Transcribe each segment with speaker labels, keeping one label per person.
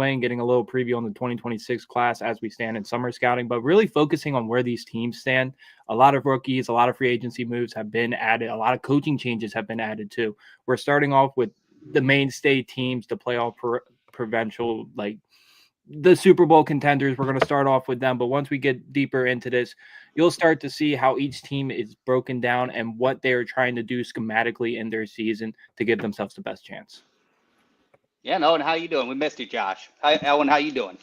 Speaker 1: and getting a little preview on the 2026 class as we stand in summer scouting, but really focusing on where these teams stand. A lot of rookies, a lot of free agency moves have been added. A lot of coaching changes have been added too. We're starting off with the mainstay teams, the playoff provincial, like the Super Bowl contenders. We're going to start off with them. But once we get deeper into this, you'll start to see how each team is broken down and what they're trying to do schematically in their season to give themselves the best chance.
Speaker 2: Yeah, and Owen, how you doing? We missed you, Josh. Hi, Owen, how you doing?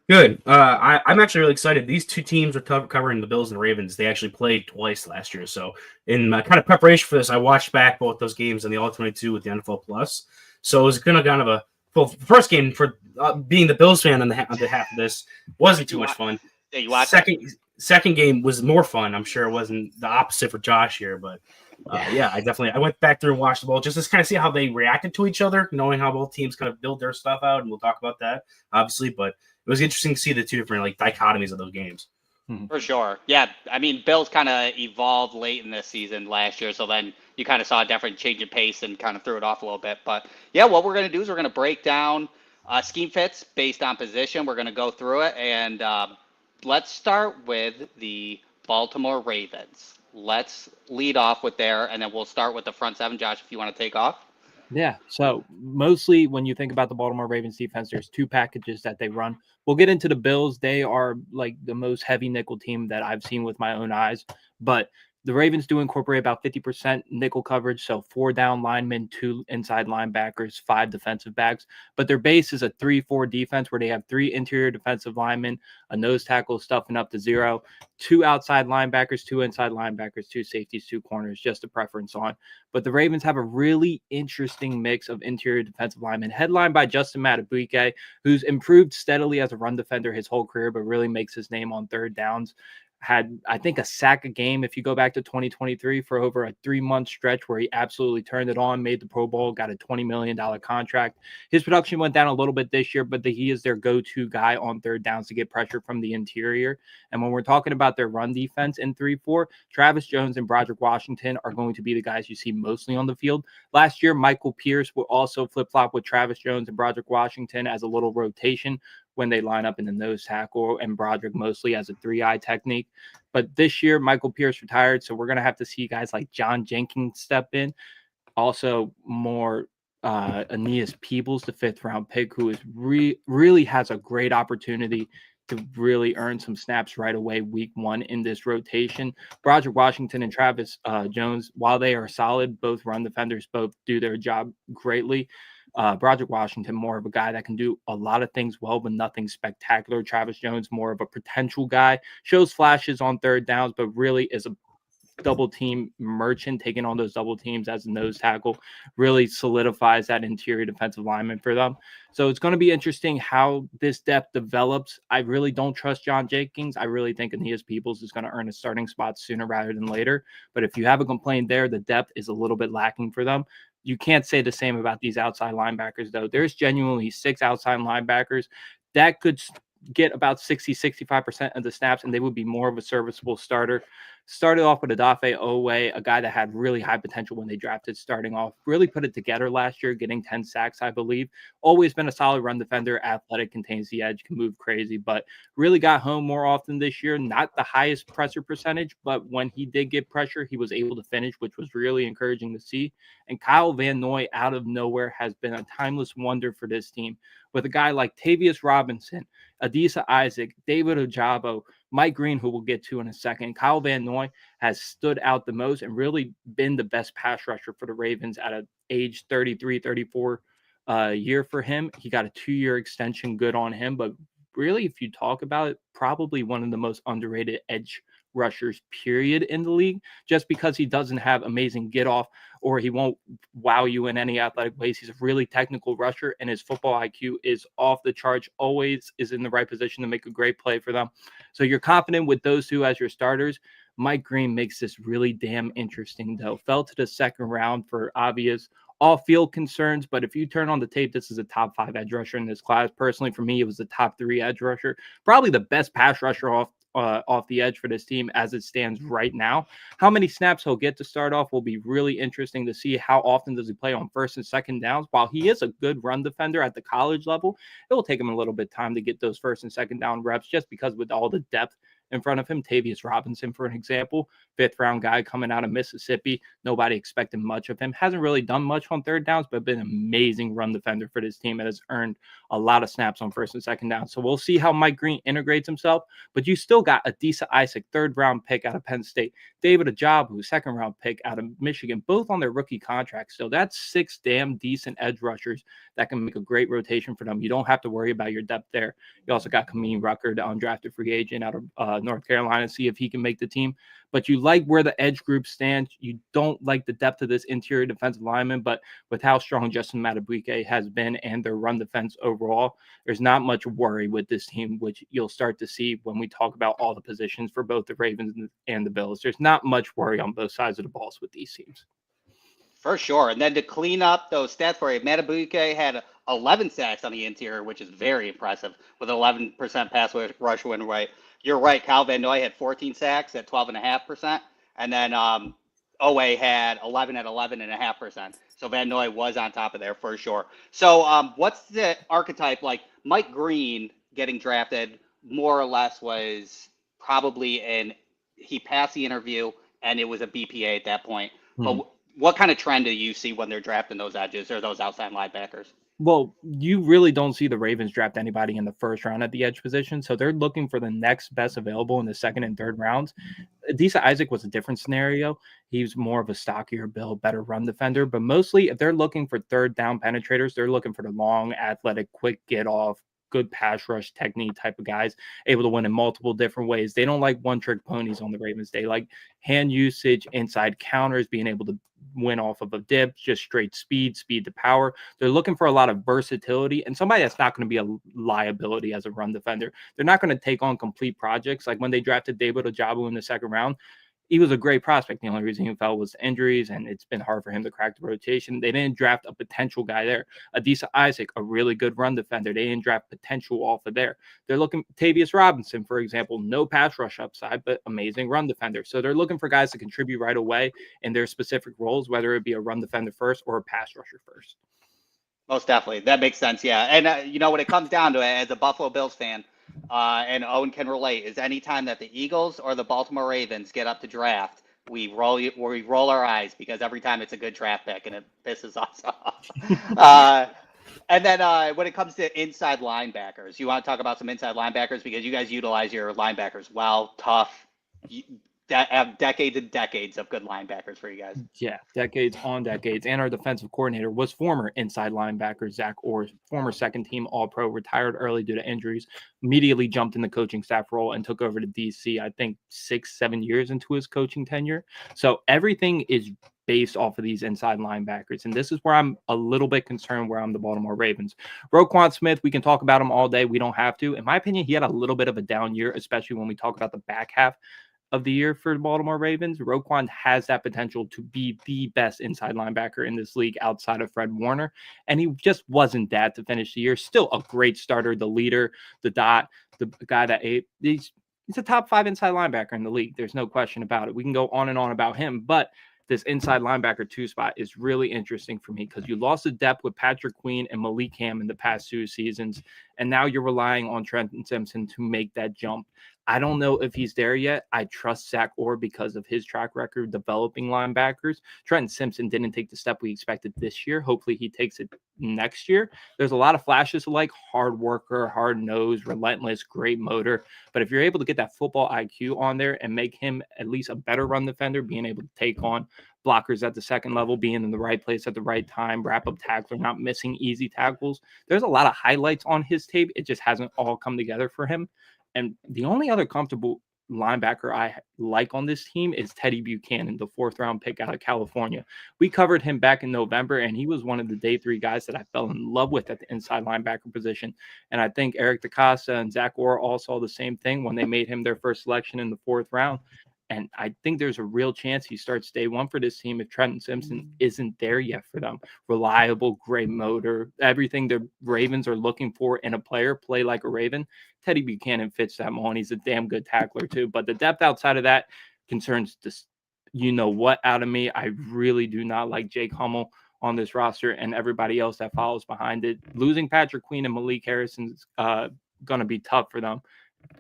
Speaker 3: Good. I'm actually really excited. These two teams are covering the Bills and Ravens. They actually played twice last year. So in my kind of preparation for this, I watched back both those games in the All-22 with the NFL Plus. So it was kind of a well, first game for being the Bills fan on behalf of this wasn't too much fun.
Speaker 2: Yeah, you watched
Speaker 3: Second game was more fun. I'm sure it wasn't the opposite for Josh here, but I went back through and watched the ball just to kind of see how they reacted to each other, knowing how both teams kind of build their stuff out, and we'll talk about that obviously. But it was interesting to see the two different dichotomies of those games.
Speaker 2: For sure. Yeah, I mean, Bills kind of evolved late in this season last year, so then you kind of saw a different change of pace and kind of threw it off a little bit. But yeah, what we're going to do is we're going to break down scheme fits based on position. We're going to go through it, and let's start with the Baltimore Ravens. Let's lead off with there, and then we'll start with the front seven. Josh, if you want to take off.
Speaker 1: Yeah, so mostly when you think about the Baltimore Ravens defense, there's two packages that they run. We'll get into the Bills. They are like the most heavy nickel team that I've seen with my own eyes. But the Ravens do incorporate about 50% nickel coverage, so 4 down linemen, 2 inside linebackers, 5 defensive backs. But their base is a 3-4 defense where they have 3 interior defensive linemen, a nose tackle stuffing up to 0, 2 outside linebackers, 2 inside linebackers, 2 safeties, 2 corners, just a preference on. But the Ravens have a really interesting mix of interior defensive linemen, headlined by Justin Madubuike, who's improved steadily as a run defender his whole career, but really makes his name on third downs. Had, I think, a sack a game if you go back to 2023 for over a 3-month stretch where he absolutely turned it on, made the Pro Bowl, got a $20 million contract. His production went down a little bit this year, but he is their go-to guy on third downs to get pressure from the interior. And when we're talking about their run defense in 3-4, Travis Jones and Broderick Washington are going to be the guys you see mostly on the field. Last year, Michael Pierce will also flip-flop with Travis Jones and Broderick Washington as a little rotation when they line up in the nose tackle, and Broderick mostly as a 3-eye technique. But this year, Michael Pierce retired, so we're going to have to see guys like John Jenkins step in. Also, more Aeneas Peebles, the 5th-round pick, who is really has a great opportunity to really earn some snaps right away week 1 in this rotation. Broderick Washington and Travis Jones, while they are solid, both run defenders, both do their job greatly. Broderick Washington, more of a guy that can do a lot of things well, but nothing spectacular. Travis Jones, more of a potential guy, shows flashes on third downs, but really is a double team merchant, taking on those double teams as a nose tackle, really solidifies that interior defensive lineman for them. So it's going to be interesting how this depth develops. I really don't trust John Jenkins. I really think Aeneas Peebles is going to earn a starting spot sooner rather than later. But if you have a complaint there, the depth is a little bit lacking for them. You can't say the same about these outside linebackers, though. There's genuinely 6 outside linebackers that could get about 60-65% of the snaps, and they would be more of a serviceable starter. Started off with Odafe Owe, a guy that had really high potential when they drafted starting off. Really put it together last year, getting 10 sacks, I believe. Always been a solid run defender, athletic, contains the edge, can move crazy, but really got home more often this year. Not the highest presser percentage, but when he did get pressure, he was able to finish, which was really encouraging to see. And Kyle Van Noy, out of nowhere, has been a timeless wonder for this team. With a guy like Tavius Robinson, Adisa Isaac, David Ojabo, Mike Green, who we'll get to in a second, Kyle Van Noy has stood out the most and really been the best pass rusher for the Ravens at an age 33, 34 year for him. He got a 2-year extension, good on him. But really, if you talk about it, probably one of the most underrated edge rushers, period, in the league, just because he doesn't have amazing get off or he won't wow you in any athletic ways. He's a really technical rusher, and his football IQ is off the charts, always is in the right position to make a great play for them. So you're confident with those two as your starters. Mike Green makes this really damn interesting, though. Fell to the second round for obvious off-field concerns, but if you turn on the tape, this is a top 5 edge rusher in this class. Personally, for me, it was the top 3 edge rusher, probably the best pass rusher off off the edge for this team as it stands right now. How many snaps he'll get to start off will be really interesting to see. How often does he play on first and second downs? While he is a good run defender at the college level, it will take him a little bit of time to get those first and second down reps, just because with all the depth in front of him. Tavius Robinson, for an example, 5th-round guy coming out of Mississippi. Nobody expected much of him. Hasn't really done much on third downs, but been an amazing run defender for this team and has earned a lot of snaps on first and second down. So we'll see how Mike Green integrates himself, but you still got Adisa Isaac, 3rd-round pick out of Penn State, David Ajabu, 2nd-round pick out of Michigan, both on their rookie contracts. So that's 6 damn decent edge rushers that can make a great rotation for them. You don't have to worry about your depth there. You also got Kameem Rucker, the undrafted free agent out of North Carolina, see if he can make the team. But you like where the edge group stands. You don't like the depth of this interior defensive lineman, but with how strong Justin Madubuike has been and their run defense overall, there's not much worry with this team, which you'll start to see when we talk about all the positions for both the Ravens and the Bills. There's not much worry on both sides of the balls with these teams.
Speaker 2: For sure. And then to clean up those stats for you, Madubuike had 11 sacks on the interior, which is very impressive, with 11% pass rush win rate. You're right. Kyle Van Noy had 14 sacks at 12.5%. And then Owe had 11 at 11.5%. So Van Noy was on top of there for sure. So what's the archetype like? Mike Green getting drafted more or less was probably he passed the interview and it was a BPA at that point. But what kind of trend do you see when they're drafting those edges or those outside linebackers?
Speaker 1: Well, you really don't see the Ravens draft anybody in the first round at the edge position. So they're looking for the next best available in the second and third rounds. Adisa Isaac was a different scenario. He's more of a stockier build, better run defender. But mostly, if they're looking for third down penetrators, they're looking for the long, athletic, quick get off, good pass rush technique type of guys, able to win in multiple different ways. They don't like one-trick ponies on the Ravens. They like hand usage, inside counters, being able to win off of a dip, just straight speed to power. They're looking for a lot of versatility and somebody that's not going to be a liability as a run defender. They're not going to take on complete projects. Like when they drafted David Ajabu in the 2nd round, he was a great prospect. The only reason he fell was injuries, and it's been hard for him to crack the rotation. They didn't draft a potential guy there. Adisa Isaac, a really good run defender. They didn't draft potential off of there. They're looking Tavius Robinson, for example, no pass rush upside, but amazing run defender. So they're looking for guys to contribute right away in their specific roles, whether it be a run defender first or a pass rusher first.
Speaker 2: Most definitely. That makes sense. Yeah. And, when it comes down to it, as a Buffalo Bills fan, and Owen can relate, is anytime that the Eagles or the Baltimore Ravens get up to draft, we roll our eyes because every time it's a good draft pick and it pisses us off. And then when it comes to inside linebackers, you want to talk about some inside linebackers because you guys utilize your linebackers well, tough, have decades and decades of good linebackers for you guys.
Speaker 1: Yeah, decades on decades. And our defensive coordinator was former inside linebacker Zach Orr, former second team All-Pro, retired early due to injuries, immediately jumped in the coaching staff role and took over to DC, I think 6-7 years into his coaching tenure. So everything is based off of these inside linebackers. And this is where I'm a little bit concerned where I'm the Baltimore Ravens. Roquan Smith, we can talk about him all day. We don't have to. In my opinion, he had a little bit of a down year, especially when we talk about the back half of the year for the Baltimore Ravens. Roquan has that potential to be the best inside linebacker in this league outside of Fred Warner. And he just wasn't that to finish the year. Still a great starter, the leader, the dot, the guy that he's a top 5 inside linebacker in the league. There's no question about it. We can go on and on about him, but this inside linebacker 2 spot is really interesting for me because you lost the depth with Patrick Queen and Malik Ham in the past 2 seasons, and now you're relying on Trenton Simpson to make that jump. I don't know if he's there yet. I trust Zach Orr because of his track record developing linebackers. Trenton Simpson didn't take the step we expected this year. Hopefully he takes it next year. There's a lot of flashes like hard worker, hard nose, relentless, great motor. But if you're able to get that football IQ on there and make him at least a better run defender, being able to take on blockers at the second level, being in the right place at the right time, wrap up tackler, not missing easy tackles. There's a lot of highlights on his tape. It just hasn't all come together for him. And the only other comfortable linebacker I like on this team is Teddy Buchanan, the 4th round pick out of California. We covered him back in November, and he was one of the day 3 guys that I fell in love with at the inside linebacker position. And I think Eric DeCosta and Zach Orr all saw the same thing when they made him their first selection in the 4th round. And I think there's a real chance he starts day one for this team if Trenton Simpson isn't there yet for them. Reliable, great motor, everything the Ravens are looking for in a player, play like a Raven. Teddy Buchanan fits that mold. He's a damn good tackler too. But the depth outside of that concerns this, what out of me. I really do not like Jake Hummel on this roster and everybody else that follows behind it. Losing Patrick Queen and Malik Harrison's going to be tough for them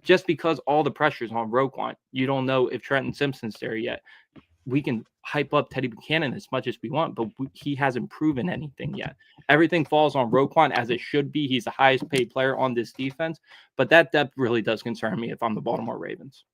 Speaker 1: just because all the pressure's on Roquan. You don't know if Trenton Simpson's there yet. We can hype up Teddy Buchanan as much as we want, but he hasn't proven anything yet. Everything falls on Roquan as it should be. He's the highest paid player on this defense, but that depth really does concern me if I'm the Baltimore Ravens.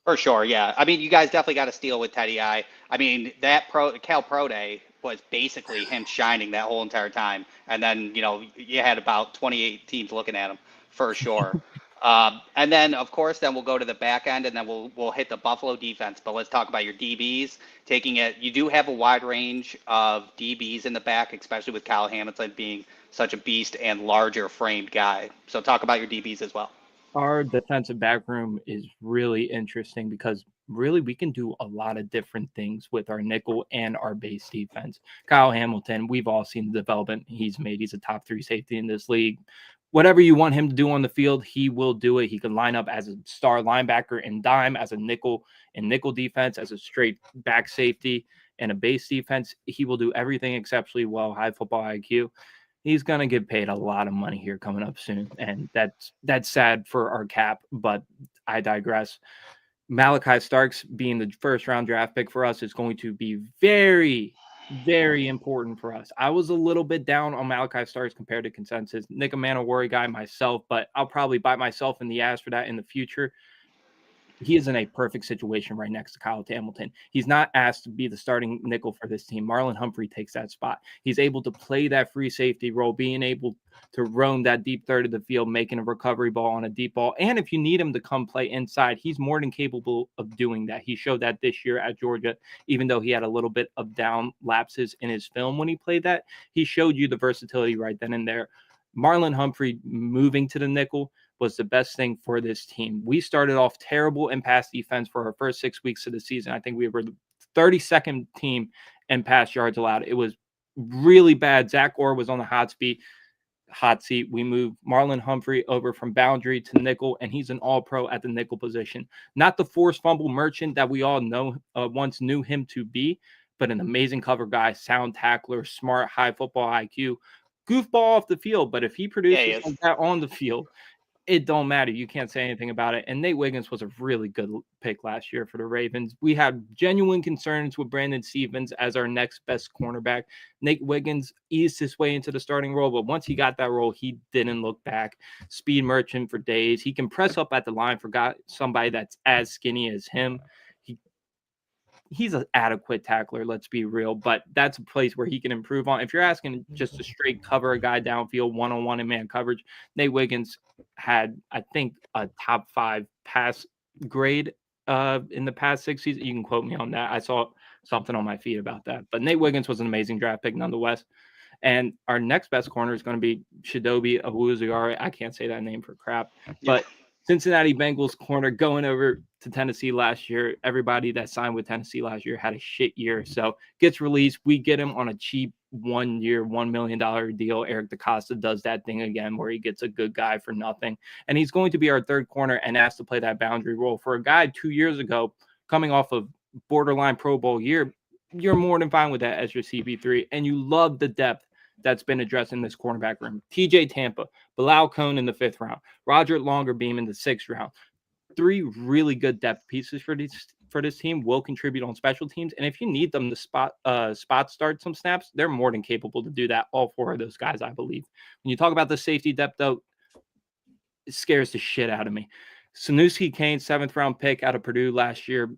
Speaker 2: For sure, yeah. I mean, you guys definitely got to steal with Teddy I mean, that Cal Pro Day was basically him shining that whole entire time. And then, you had about 28 teams looking at him for sure. And then, of course, then we'll go to the back end, and then we'll hit the Buffalo defense. But let's talk about your DBs. You do have a wide range of DBs in the back, especially with Kyle Hamilton being such a beast and larger framed guy. So talk about your DBs as well.
Speaker 1: Our defensive back room is really interesting because really we can do a lot of different things with our nickel and our base defense. Kyle Hamilton, we've all seen the development he's made. He's a top 3 safety in this league. Whatever you want him to do on the field, he will do it. He can line up as a star linebacker and dime, as a nickel and nickel defense, as a straight back safety and a base defense. He will do everything exceptionally well. High football IQ. He's going to get paid a lot of money here coming up soon. And that's sad for our cap, but I digress. Malachi Starks being the first round draft pick for us is going to be very, very important for us. I was a little bit down on Malachi Starks compared to consensus. Nick Manowari guy myself, but I'll probably bite myself in the ass for that in the future. He is in a perfect situation right next to Kyle Hamilton. He's not asked to be the starting nickel for this team. Marlon Humphrey takes that spot. He's able to play that free safety role, being able to roam that deep third of the field, making a recovery ball on a deep ball. And if you need him to come play inside, he's more than capable of doing that. He showed that this year at Georgia, even though he had a little bit of down lapses in his film when he played that. He showed you the versatility right then and there. Marlon Humphrey moving to the nickel was the best thing for this team. We started off terrible in pass defense for our first 6 weeks of the season. I think we were the 32nd team in pass yards allowed. It was really bad. Zach Orr was on the hot seat. We moved Marlon Humphrey over from boundary to nickel, and he's an all-pro at the nickel position. Not the forced fumble merchant that we all know once knew him to be, but an amazing cover guy, sound tackler, smart, high football IQ, goofball off the field. But if he produces like that on the field, it don't matter. You can't say anything about it. And Nate Wiggins was a really good pick last year for the Ravens. We had genuine concerns with Brandon Stephens as our next best cornerback. Nate Wiggins eased his way into the starting role, but once he got that role, he didn't look back. Speed merchant for days. He can press up at the line for somebody that's as skinny as him. He's an adequate tackler, let's be real, but that's a place where he can improve on. If you're asking just to straight cover a guy downfield one-on-one in man coverage, Nate Wiggins had, I think, a top 5 pass grade in the past 6 seasons. You can quote me on that. I saw something on my feed about that. But Nate Wiggins was an amazing draft pick nonetheless. And our next best corner is going to be Chidobe Awuzie. I can't say that name for crap, but Cincinnati Bengals corner going over to Tennessee last year. Everybody that signed with Tennessee last year had a shit year. So gets released. We get him on a cheap 1 year, $1 million deal. Eric DaCosta does that thing again where he gets a good guy for nothing. And he's going to be our third corner and asked to play that boundary role. For a guy 2 years ago coming off of borderline Pro Bowl year, you're more than fine with that as your CB3. And you love the depth that's been addressed in this cornerback room. TJ Tampa, Bilal Cohn in the 5th round, Roger Longerbeam in the 6th round. 3 really good depth pieces for this team will contribute on special teams. And if you need them to spot start some snaps, they're more than capable to do that. All 4 of those guys, I believe. When you talk about the safety depth, though, it scares the shit out of me. Sanusi Kane, 7th round pick out of Purdue last year.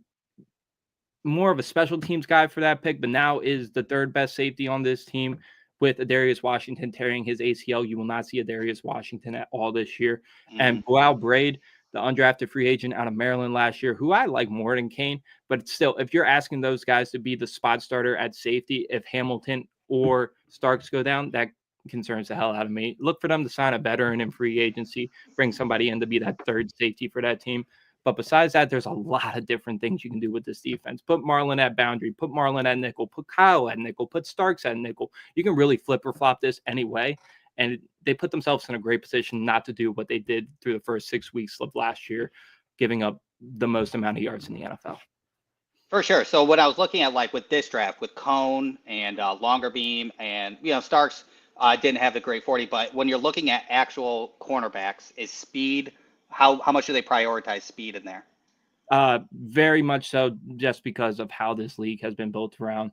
Speaker 1: More of a special teams guy for that pick, but now is the 3rd best safety on this team. With Adarius Washington tearing his ACL, you will not see Adarius Washington at all this year. And Bilal Braid, the undrafted free agent out of Maryland last year, who I like more than Kane, but still, if you're asking those guys to be the spot starter at safety, if Hamilton or Starks go down, that concerns the hell out of me. Look for them to sign a veteran in free agency, bring somebody in to be that 3rd safety for that team. But besides that, there's a lot of different things you can do with this defense. Put Marlon at boundary, put Marlon at nickel, put Kyle at nickel, put Starks at nickel. You can really flip or flop this anyway. And they put themselves in a great position not to do what they did through the first 6 weeks of last year, giving up the most amount of yards in the NFL.
Speaker 2: For sure. So what I was looking at, like with this draft, with Cone and Longer Beam, and Starks didn't have the great 40, but when you're looking at actual cornerbacks, is speed, how much do they prioritize speed in there?
Speaker 1: Very much so, just because of how this league has been built around.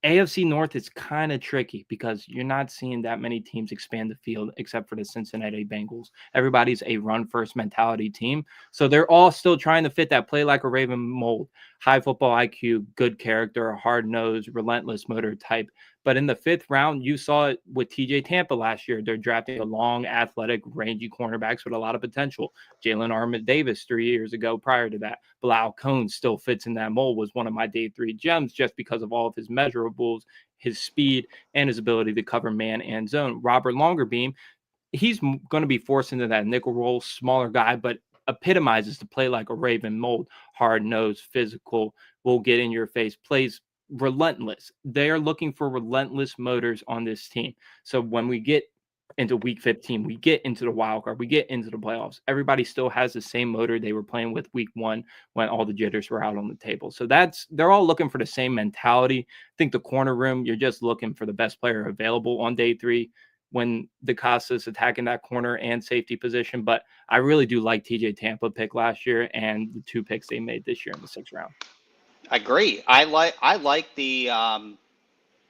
Speaker 1: AFC North is kind of tricky because you're not seeing that many teams expand the field except for the Cincinnati Bengals. Everybody's a run-first mentality team. So they're all still trying to fit that play like a Raven mold. High football IQ, good character, hard-nosed, relentless motor type. But in the 5th round, you saw it with TJ Tampa last year. They're drafting a long, athletic, rangy cornerbacks with a lot of potential. Jalen Armour-Davis 3 years ago prior to that. Bilal Cohn still fits in that mold, was one of my day 3 gems just because of all of his measurables, his speed, and his ability to cover man and zone. Robert Longerbeam, he's going to be forced into that nickel role, smaller guy, but epitomizes to play like a Raven mold. Hard-nosed, physical, will get in your face, plays relentless. They are looking for relentless motors on this team. So when we get into week 15, we get into the wild card, we get into the playoffs, everybody still has the same motor they were playing with week 1 when all the jitters were out on the table. So they're all looking for the same mentality. I think the corner room, you're just looking for the best player available on day 3 when DeCosta's attacking that corner and safety position. But I really do like TJ Tampa pick last year and the 2 picks they made this year in the 6th round.
Speaker 2: I agree. I like the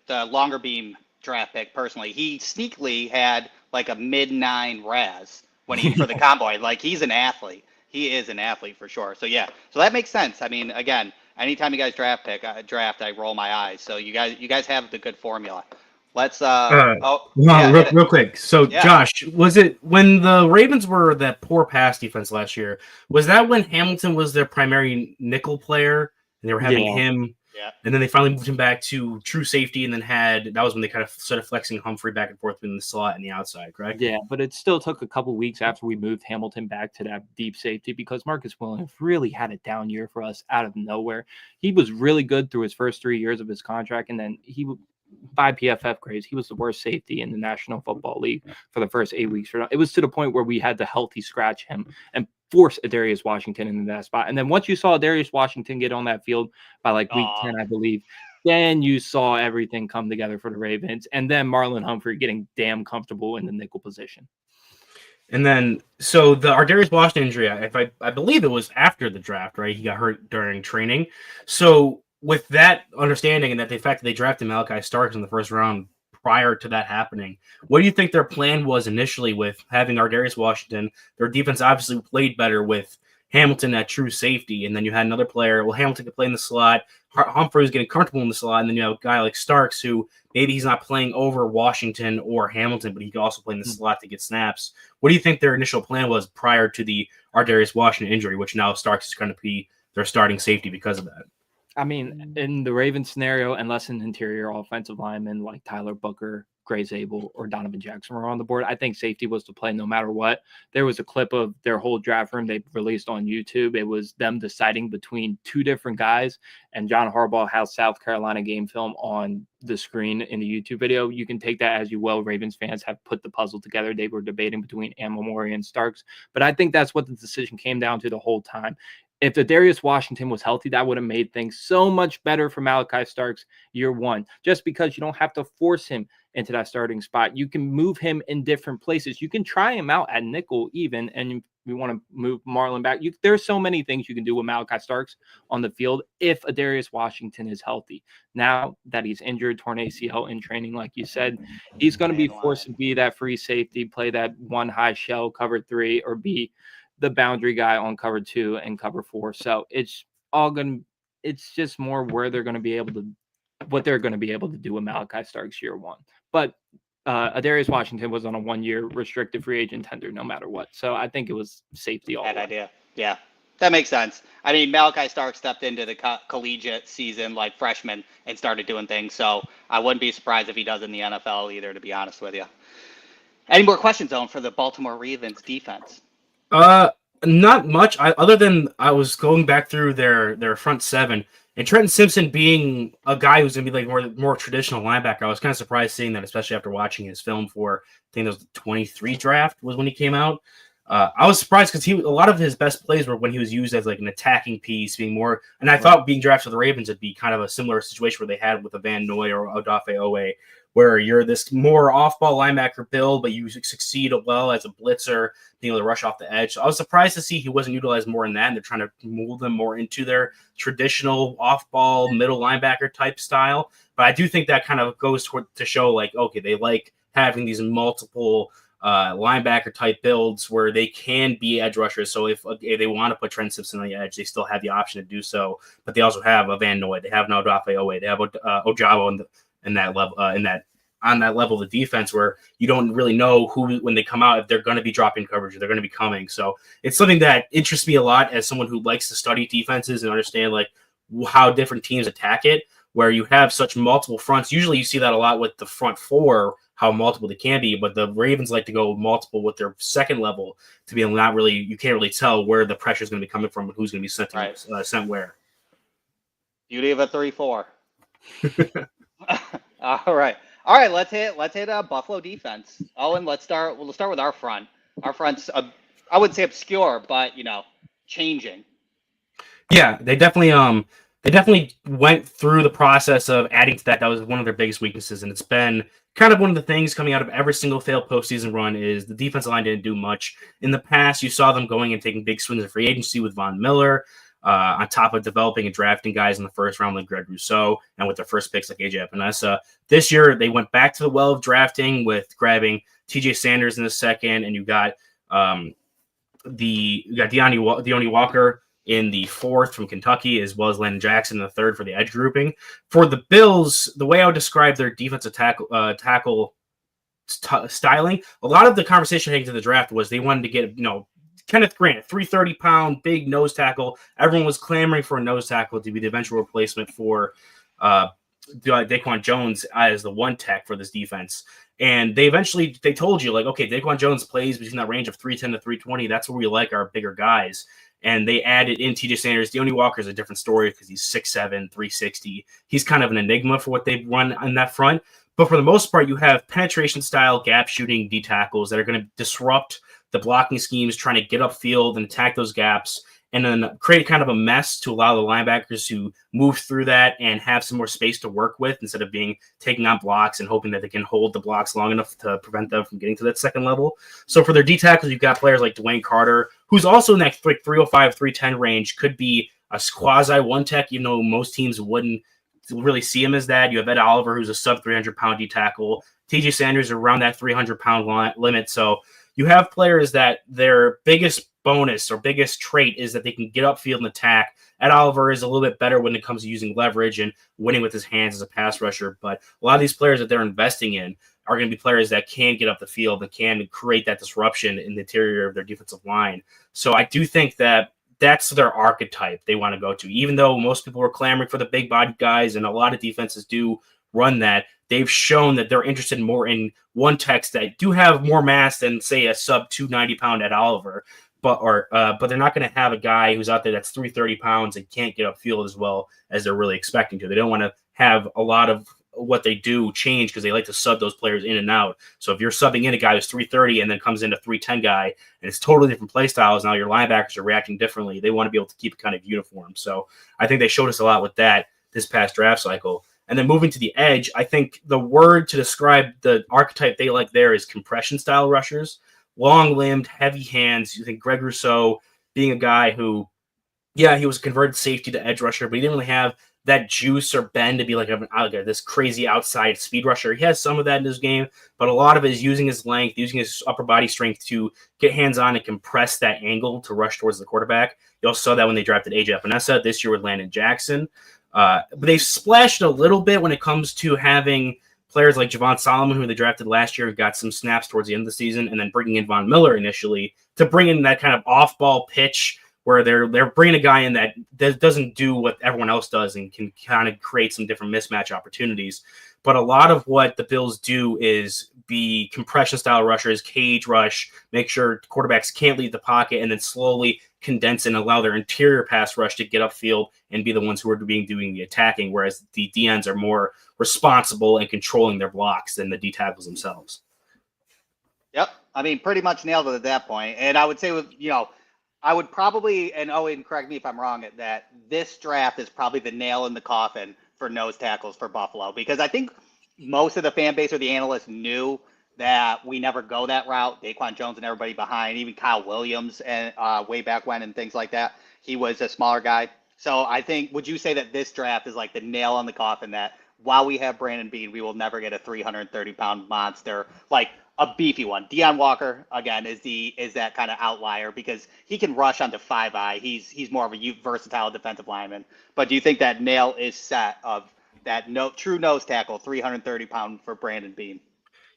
Speaker 2: Longer Beam draft pick personally. He sneakily had like a mid-9 RAS when he for the combine. Like, he's an athlete. He is an athlete for sure. So yeah, so that makes sense. I mean, again, anytime you guys draft, I roll my eyes. So you guys have the good formula. Let's
Speaker 3: real quick. So
Speaker 2: Yeah.
Speaker 3: Josh, was it when the Ravens were that poor pass defense last year? Was that when Hamilton was their primary nickel player and they were having him?
Speaker 2: Yeah.
Speaker 3: And then they finally moved him back to true safety, and then that was when they kind of started flexing Humphrey back and forth between the slot and the outside, correct?
Speaker 1: Yeah, but it still took a couple weeks after we moved Hamilton back to that deep safety because Marcus Williams really had a down year for us out of nowhere. He was really good through his first 3 years of his contract, and then by PFF grades, he was the worst safety in the National Football League for the first 8 weeks. It was to the point where we had to healthy scratch him and force Adarius Washington into that spot. And then once you saw Adarius Washington get on that field by like week 10, I believe, then you saw everything come together for the Ravens. And then Marlon Humphrey getting damn comfortable in the nickel position.
Speaker 3: And then, so the Ardarius Washington injury, I believe it was after the draft, right? He got hurt during training. So with that understanding and the fact that they drafted Malachi Starks in the 1st round prior to that happening, what do you think their plan was initially with having Ardarius Washington? Their defense obviously played better with Hamilton at true safety, and then you had another player. Well, Hamilton could play in the slot. Humphrey was getting comfortable in the slot, and then you have a guy like Starks who maybe he's not playing over Washington or Hamilton, but he could also play in the slot to get snaps. What do you think their initial plan was prior to the Ardarius Washington injury, which now Starks is going to be their starting safety because of that?
Speaker 1: I mean, in the Ravens scenario, unless an interior offensive lineman like Tyler Booker, Gray Zabel, or Donovan Jackson were on the board, I think safety was the play no matter what. There was a clip of their whole draft room they released on YouTube. It was them deciding between 2 different guys, and John Harbaugh has South Carolina game film on the screen in the YouTube video. You can take that as you will. Ravens fans have put the puzzle together. They were debating between Amamori and Starks, but I think that's what the decision came down to the whole time. If Adarius Washington was healthy, that would have made things so much better for Malachi Starks year 1, just because you don't have to force him into that starting spot. You can move him in different places. You can try him out at nickel even, and if you want to move Marlon back. There's so many things you can do with Malachi Starks on the field if Adarius Washington is healthy. Now that he's injured, torn ACL in training, like you said, he's going to be forced to be that free safety, play that 1 high shell, cover 3, or be the boundary guy on cover 2 and cover 4. So it's just more where they're going to be able to, what they're going to be able to do with Malachi Starks year 1. But Adarius Washington was on a 1-year restricted free agent tender no matter what. So I think it was safety all
Speaker 2: Bad
Speaker 1: the way.
Speaker 2: idea. Yeah, that makes sense. I mean, Malachi Starks stepped into the collegiate season like freshman and started doing things. So I wouldn't be surprised if he does in the NFL either, to be honest with you. Any more questions, Owen, for the Baltimore Ravens defense?
Speaker 3: Not much. Other than I was going back through their front seven, and Trenton Simpson being a guy who's gonna be like more traditional linebacker. I was kind of surprised seeing that, especially after watching his film for I think it was the 23 draft was when he came out. I was surprised because a lot of his best plays were when he was used as like an attacking piece, being more. And I thought being drafted to the Ravens would be kind of a similar situation where they had with a Van Noy or Odafe Owe, where you're this more off-ball linebacker build, but you succeed well as a blitzer, being able to rush off the edge. So I was surprised to see he wasn't utilized more in that, and they're trying to mold them more into their traditional off-ball middle linebacker type style. But I do think that kind of goes to show like, okay, they like having these multiple linebacker type builds where they can be edge rushers. So if they want to put Trent Simpson on the edge, they still have the option to do so. But they also have a Van Noy, they have an Odafe Owe, they have Ojabo in that level, on that level of the defense where you don't really know who, when they come out, if they're going to be dropping coverage or they're going to be coming. So it's something that interests me a lot as someone who likes to study defenses and understand like how different teams attack it, where you have such multiple fronts. Usually you see that a lot with the front four, how multiple they can be, but the Ravens like to go multiple with their second level to be able to you can't really tell where the pressure is going to be coming from and who's going to be sent where.
Speaker 2: Beauty of a 3-4. All right. Let's hit Buffalo defense. Owen, we'll start with our front. Our front's I would say obscure, but changing.
Speaker 3: Yeah, they definitely went through the process of adding to that. That was one of their biggest weaknesses, and it's been kind of one of the things coming out of every single failed postseason run is the defensive line didn't do much. In the past, you saw them going and taking big swings in free agency with Von Miller, on top of developing and drafting guys in the first round like Greg Rousseau, and with their first picks like AJ Epinesa. This year, they went back to the well of drafting with grabbing TJ Sanders in the second, and you got Deone Walker in the fourth from Kentucky, as well as Landon Jackson in the third for the edge grouping. For the Bills, the way I would describe their defensive tackle styling, a lot of the conversation heading to the draft was they wanted to get, Kenneth Grant, 330-pound, big nose tackle. Everyone was clamoring for a nose tackle to be the eventual replacement for Daquan Jones as the one tech for this defense. And they told you, like, okay, Daquan Jones plays between that range of 310 to 320. That's where we like our bigger guys. And they added in TJ Sanders. Deone Walker is a different story because he's 6'7", 360. He's kind of an enigma for what they run on that front. But for the most part, you have penetration-style, gap-shooting D tackles that are going to disrupt the blocking schemes, trying to get upfield and attack those gaps, and then create kind of a mess to allow the linebackers to move through that and have some more space to work with instead of taking on blocks and hoping that they can hold the blocks long enough to prevent them from getting to that second level. So for their D tackles, you've got players like Dwayne Carter, who's also in that 305, 310 range, could be a quasi one tech, even though most teams wouldn't really see him as that. You have Ed Oliver, who's a sub 300-pound D tackle. TJ Sanders around that 300-pound limit. So you have players that their biggest bonus or biggest trait is that they can get upfield and attack. Ed Oliver is a little bit better when it comes to using leverage and winning with his hands as a pass rusher. But a lot of these players that they're investing in are going to be players that can get up the field and can create that disruption in the interior of their defensive line. So I do think that that's their archetype they want to go to. Even though most people were clamoring for the big body guys, and a lot of defenses do run that, they've shown that they're interested more in one techs that do have more mass than, say, a sub 290-pound Ed Oliver. But they're not going to have a guy who's out there that's 330 pounds and can't get upfield as well as they're really expecting to. They don't want to have a lot of what they do change because they like to sub those players in and out. So if you're subbing in a guy who's 330 and then comes in a 310 guy and it's totally different play styles, now your linebackers are reacting differently. They want to be able to keep it kind of uniform. So I think they showed us a lot with that this past draft cycle. And then moving to the edge, I think the word to describe the archetype they like there is compression style rushers. Long-limbed, heavy hands. You think Greg Rousseau being a guy who, yeah, he was a converted safety to edge rusher, but he didn't really have that juice or bend to be like this crazy outside speed rusher. He has some of that in his game, but a lot of it is using his length, using his upper body strength to get hands-on and compress that angle to rush towards the quarterback. You also saw that when they drafted AJ Epinesa this year with Landon Jackson. But they've splashed a little bit when it comes to having players like Javon Solomon, who they drafted last year, got some snaps towards the end of the season, and then bringing in Von Miller initially to bring in that kind of off-ball pitch where they're bringing a guy in that doesn't do what everyone else does and can kind of create some different mismatch opportunities. but a lot of what the Bills do is be compression style rushers, cage rush, make sure quarterbacks can't leave the pocket, and then slowly condense and allow their interior pass rush to get upfield and be the ones who are doing the attacking, whereas the DNs are more responsible and controlling their blocks than the D tackles themselves.
Speaker 2: Yep. I mean, pretty much nailed it at that point. And I would say I would probably, and Owen, correct me if I'm wrong, that this draft is probably the nail in the coffin for nose tackles for Buffalo, because I think most of the fan base or the analysts knew that we never go that route. Daquan Jones and everybody behind, even Kyle Williams, and way back when and things like that. He was a smaller guy. So I think, would you say that this draft is like the nail in the coffin, that while we have Brandon Beane, we will never get a 330-pound monster, like a beefy one? Deion Walker, again, is that kind of outlier because he can rush onto 5-eye. He's more of a versatile defensive lineman. But do you think that nail is set of that true nose tackle, 330-pound for Brandon Beane?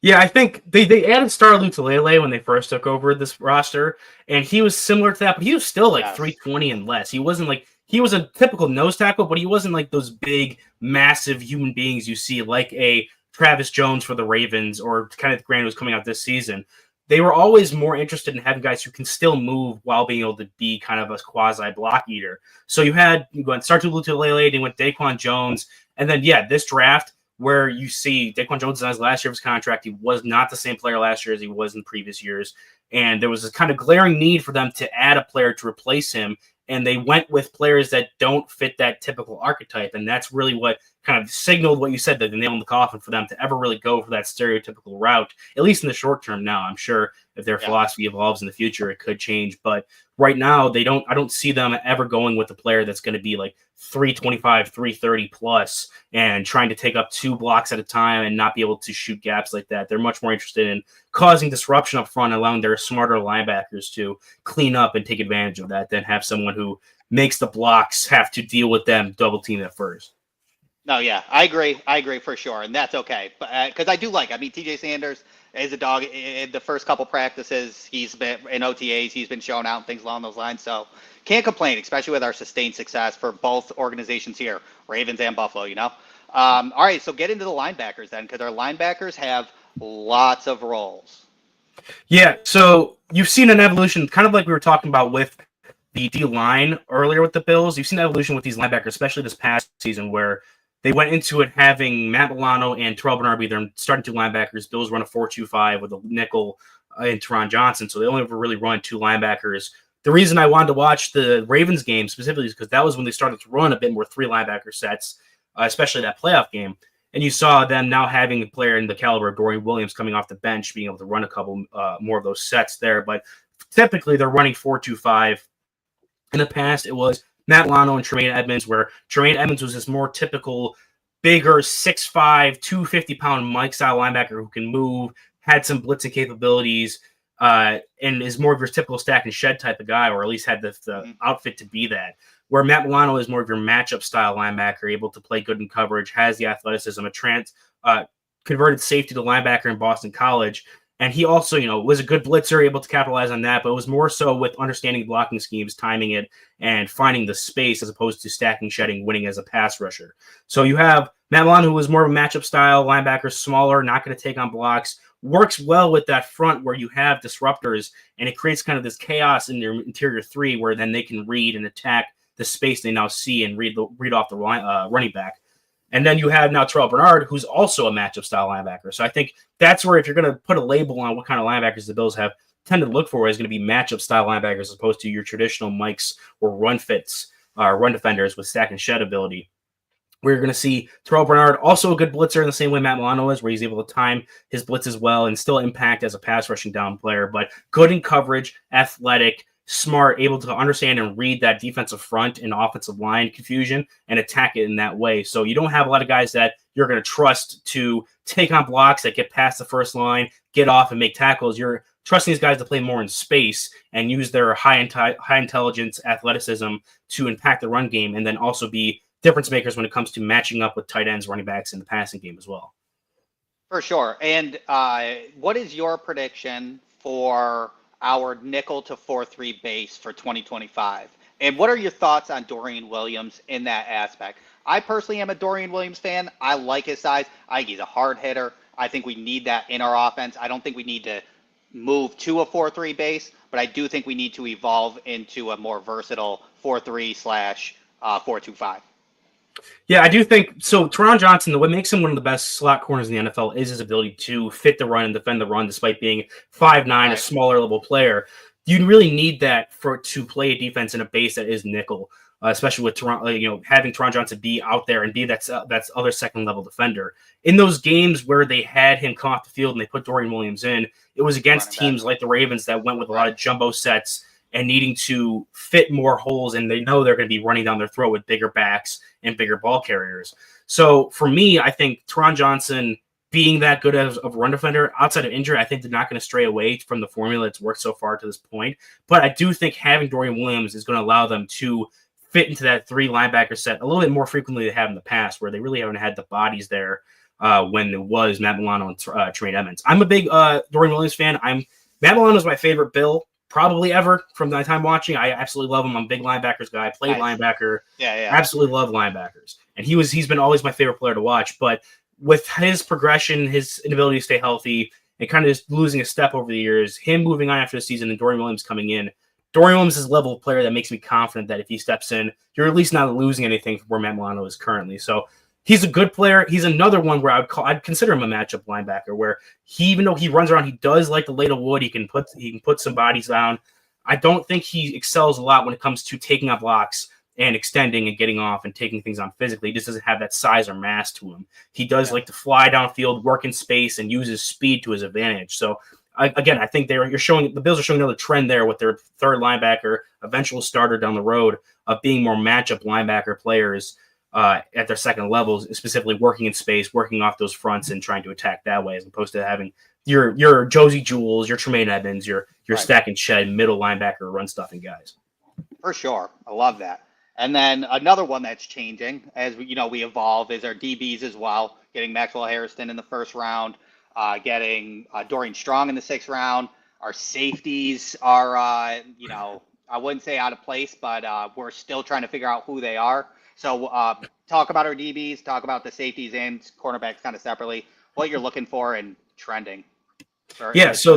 Speaker 3: Yeah, I think they added Star Lotulelei when they first took over this roster, and he was similar to that, but he was still like 320 and less. He wasn't like, he was a typical nose tackle, but he wasn't like those big, massive human beings you see like a Travis Jones for the Ravens or Kenneth Grant who's coming out this season. They were always more interested in having guys who can still move while being able to be kind of a quasi block eater. So you went Star Lotulelei, then went Daquan Jones, and then this draft, where you see Daquan Jones in his last year of his contract, he was not the same player last year as he was in previous years. And there was a kind of glaring need for them to add a player to replace him. And they went with players that don't fit that typical archetype. And that's really what kind of signaled what you said, that the nail in the coffin for them to ever really go for that stereotypical route, at least in the short term now. I'm sure if their philosophy evolves in the future, it could change. But right now, I don't see them ever going with a player that's going to be like 325, 330 plus and trying to take up 2 blocks at a time and not be able to shoot gaps like that. They're much more interested in causing disruption up front, allowing their smarter linebackers to clean up and take advantage of that, than have someone who makes the blocks have to deal with them double team at first.
Speaker 2: No, yeah, I agree for sure, and that's okay. But because I do TJ Sanders is a dog. In the first couple practices, he's been in OTAs, he's been shown out and things along those lines. So can't complain, especially with our sustained success for both organizations here, Ravens and Buffalo. All right, so get into the linebackers then, because our linebackers have lots of roles.
Speaker 3: Yeah, so you've seen an evolution, kind of like we were talking about with the D-line earlier with the Bills. You've seen evolution with these linebackers, especially this past season, where they went into it having Matt Milano and Terrell Bernard be their starting 2 linebackers. Bills run a 4-2-5 with a nickel and Teron Johnson, so they only ever really run 2 linebackers. The reason I wanted to watch the Ravens game specifically is because that was when they started to run a bit more 3 linebacker sets, especially that playoff game. And you saw them now having a player in the caliber of Dorian Williams coming off the bench, being able to run a couple more of those sets there. But typically they're running 4-2-5. In the past, it was Matt Milano and Tremaine Edmonds, where Tremaine Edmonds was this more typical, bigger, 6'5", 250-pound Mike-style linebacker who can move, had some blitzing capabilities, and is more of your typical stack and shed type of guy, or at least had the outfit to be that. Where Matt Milano is more of your matchup-style linebacker, able to play good in coverage, has the athleticism, converted safety to linebacker in Boston College. And he also, was a good blitzer, able to capitalize on that, but it was more so with understanding blocking schemes, timing it, and finding the space as opposed to stacking, shedding, winning as a pass rusher. So you have Matt Milano, who was more of a matchup style linebacker, smaller, not going to take on blocks, works well with that front where you have disruptors, and it creates kind of this chaos in your interior 3 where then they can read and attack the space they now see and read off the running back. And then you have now Terrell Bernard, who's also a matchup style linebacker. So I think that's where, if you're going to put a label on what kind of linebackers the Bills have tended to look for, is going to be matchup style linebackers as opposed to your traditional Mikes or run fits, run defenders with stack and shed ability. We're going to see Terrell Bernard, also a good blitzer in the same way Matt Milano is, where he's able to time his blitz as well and still impact as a pass rushing down player, but good in coverage, athletic, smart, able to understand and read that defensive front and offensive line confusion and attack it in that way. So you don't have a lot of guys that you're going to trust to take on blocks that get past the first line, get off and make tackles. You're trusting these guys to play more in space and use their high intelligence, athleticism to impact the run game, and then also be difference makers when it comes to matching up with tight ends, running backs in the passing game as well.
Speaker 2: For sure. And what is your prediction for our nickel to 4-3 base for 2025? And what are your thoughts on Dorian Williams in that aspect? I personally am a Dorian Williams fan. I like his size. I think he's a hard hitter. I think we need that in our offense. I don't think we need to move to a 4-3 base, but I do think we need to evolve into a more versatile 4-3 slash 4-2-5.
Speaker 3: Yeah, I do think so. Teron Johnson, what makes him one of the best slot corners in the NFL is his ability to fit the run and defend the run, despite being 5'9",
Speaker 2: Right.
Speaker 3: a smaller level player. You really need that to play a defense in a base that is nickel, especially with Toronto. Having Teron Johnson be out there and be that's other second level defender. In those games where they had him come off the field and they put Dorian Williams in, it was against teams like the Ravens that went with a lot of jumbo sets and needing to fit more holes, and they know they're going to be running down their throat with bigger backs and bigger ball carriers. So for me, I think Teron Johnson being that good of a run defender outside of injury, I think they're not going to stray away from the formula that's worked so far to this point. But I do think having Dorian Williams is going to allow them to fit into that 3 linebacker set a little bit more frequently than they have in the past, where they really haven't had the bodies there when it was Matt Milano and Tremaine Edmonds. I'm a big Dorian Williams fan. Matt Milano is my favorite Bill probably ever from my time watching. I absolutely love him. I'm a big linebackers guy. I played linebacker.
Speaker 2: Yeah.
Speaker 3: Absolutely love linebackers. And he's been always my favorite player to watch. But with his progression, his inability to stay healthy, and kind of just losing a step over the years, him moving on after the season and Dorian Williams coming in, Dorian Williams is a level of player that makes me confident that if he steps in, you're at least not losing anything from where Matt Milano is currently. So he's a good player. He's another one where I'd consider him a matchup linebacker, where even though he runs around, he does like the lay to wood. He can put some bodies down. I don't think he excels a lot when it comes to taking up blocks and extending and getting off and taking things on physically. He just doesn't have that size or mass to him. He does like to fly downfield, work in space, and use his speed to his advantage. So I think the Bills are showing another trend there with their third linebacker, eventual starter down the road, of being more matchup linebacker players at their second levels, specifically working in space, working off those fronts and trying to attack that way, as opposed to having your Josie Jewels, your Tremaine Edmonds, your stack and shed middle linebacker run stuffing guys.
Speaker 2: For sure. I love that. And then another one that's changing as we evolve is our DBs as well, getting Maxwell Harrison in the first round, getting Dorian Strong in the 6th round. Our safeties are, I wouldn't say out of place, but we're still trying to figure out who they are. So talk about our DBs, talk about the safeties and cornerbacks kind of separately, what you're looking for and trending.
Speaker 3: So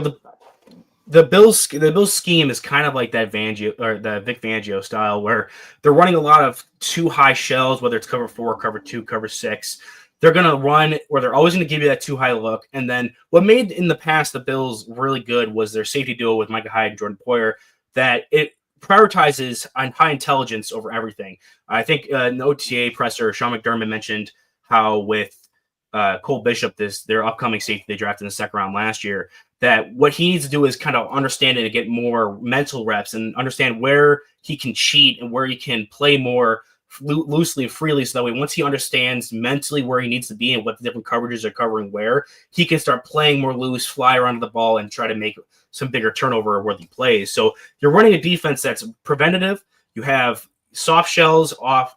Speaker 3: the Bills scheme is kind of like that the Vic Fangio style, where they're running a lot of 2 high shells, whether it's cover 4, cover 2, cover 6. They're going to run where they're always going to give you that 2 high look. And then what made in the past the Bills really good was their safety duo with Micah Hyde and Jordan Poyer, that it prioritizes on high intelligence over everything. I think in OTA presser, Sean McDermott mentioned how with Cole Bishop, their upcoming safety they drafted in the 2nd round last year, that what he needs to do is kind of understand it and get more mental reps and understand where he can cheat and where he can play more loosely and freely, so that way once he understands mentally where he needs to be and what the different coverages are covering where, he can start playing more loose, fly around the ball, and try to make some bigger turnover where he plays. So you're running a defense that's preventative. You have soft shells off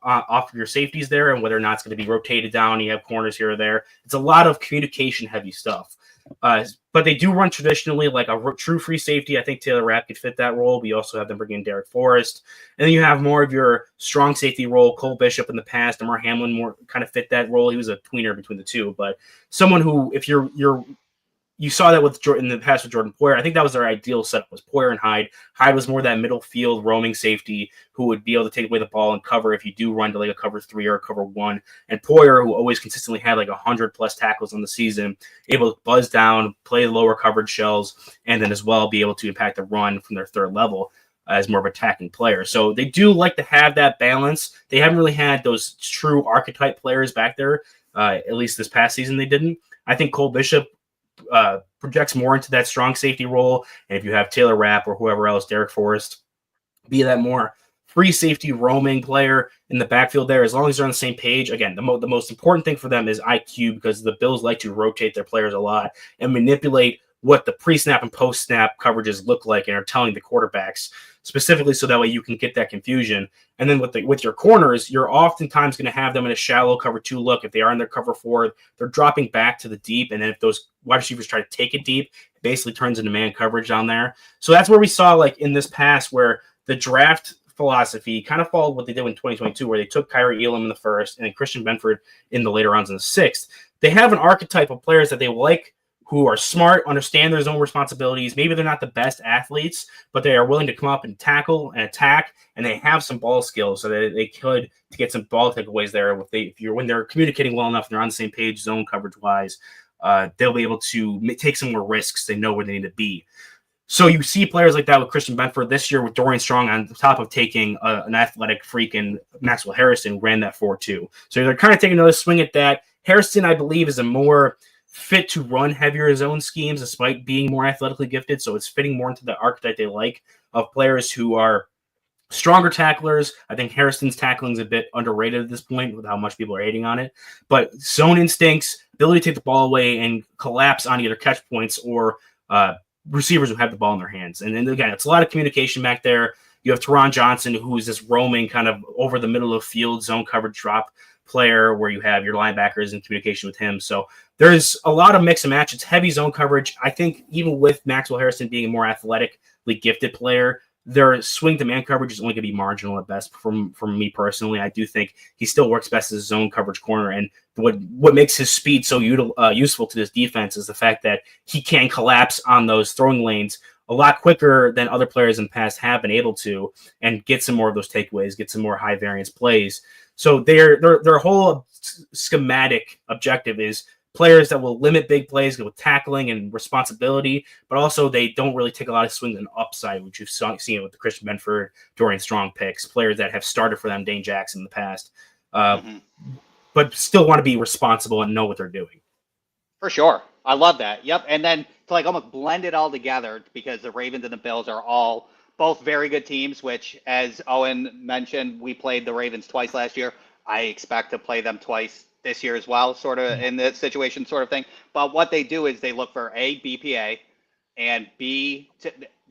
Speaker 3: your safeties there, and whether or not it's going to be rotated down, you have corners here or there. It's a lot of communication heavy stuff. But they do run traditionally like a true free safety. I think Taylor Rapp could fit that role. We also have them bring in Derek Forrest. And then you have more of your strong safety role. Cole Bishop in the past, Damar Hamlin more kind of fit that role. He was a tweener between the two, but someone who, if you saw that with in the past with Jordan Poyer. I think that was their ideal setup, was Poyer and Hyde. Hyde was more that middle field roaming safety who would be able to take away the ball and cover if you do run to like a cover 3 or a cover 1. And Poyer, who always consistently had like 100+ tackles on the season, able to buzz down, play lower coverage shells, and then as well be able to impact the run from their 3rd level as more of an attacking player. So they do like to have that balance. They haven't really had those true archetype players back there. At least this past season they didn't. I think Cole Bishop projects more into that strong safety role, and if you have Taylor Rapp or whoever else, Derek Forrest, be that more free safety roaming player in the backfield there, as long as they're on the same page. Again, the most important thing for them is IQ, because the Bills like to rotate their players a lot and manipulate what the pre-snap and post-snap coverages look like and are telling the quarterbacks specifically, so that way you can get that confusion. And then with your corners, you're oftentimes going to have them in a shallow cover 2 look. If they are in their cover 4, they're dropping back to the deep. And then if those wide receivers try to take it deep, it basically turns into man coverage down there. So that's where we saw, like in this pass, where the draft philosophy kind of followed what they did in 2022, where they took Kyrie Elam in the first and then Christian Benford in the later rounds in the sixth. They have an archetype of players that they like, who are smart, understand their own responsibilities. Maybe they're not the best athletes, but they are willing to come up and tackle and attack, and they have some ball skills so that they could to get some ball takeaways there. When they're communicating well enough and they're on the same page zone coverage wise, they'll be able to take some more risks. They know where they need to be. So you see players like that with Christian Benford this year with Dorian Strong on top of taking an athletic freak, and Maxwell Harrison ran that 4-2. So they're kind of taking another swing at that. Harrison, I believe, is a more fit to run heavier zone schemes despite being more athletically gifted. So it's fitting more into the archetype they like of players who are stronger tacklers. I think Harrison's tackling is a bit underrated at this point with how much people are hating on it. But zone instincts, ability to take the ball away and collapse on either catch points or receivers who have the ball in their hands. And then again, it's a lot of communication back there. You have Teron Johnson, who is this roaming kind of over the middle of the field zone coverage drop player where you have your linebackers in communication with him. So there's a lot of mix and match. It's heavy zone coverage. I think even with Maxwell Harrison being a more athletically gifted player, their swing to man coverage is only going to be marginal at best from me personally. I do think he still works best as a zone coverage corner. And what makes his speed so useful to this defense is the fact that he can collapse on those throwing lanes a lot quicker than other players in the past have been able to, and get some more of those takeaways, get some more high variance plays. So their whole schematic objective is players that will limit big plays with tackling and responsibility, but also they don't really take a lot of swings and upside, which you've seen with the Christian Benford, Dorian Strong picks, players that have started for them, Dane Jackson in the past, but still want to be responsible and know what they're doing.
Speaker 2: For sure. I love that. Yep. And then to like almost blend it all together, because the Ravens and the Bills are all both very good teams, which, as Owen mentioned, we played the Ravens twice last year. I expect to play them twice this year as well, sort of in this situation sort of thing. But what they do is they look for A, BPA, and B,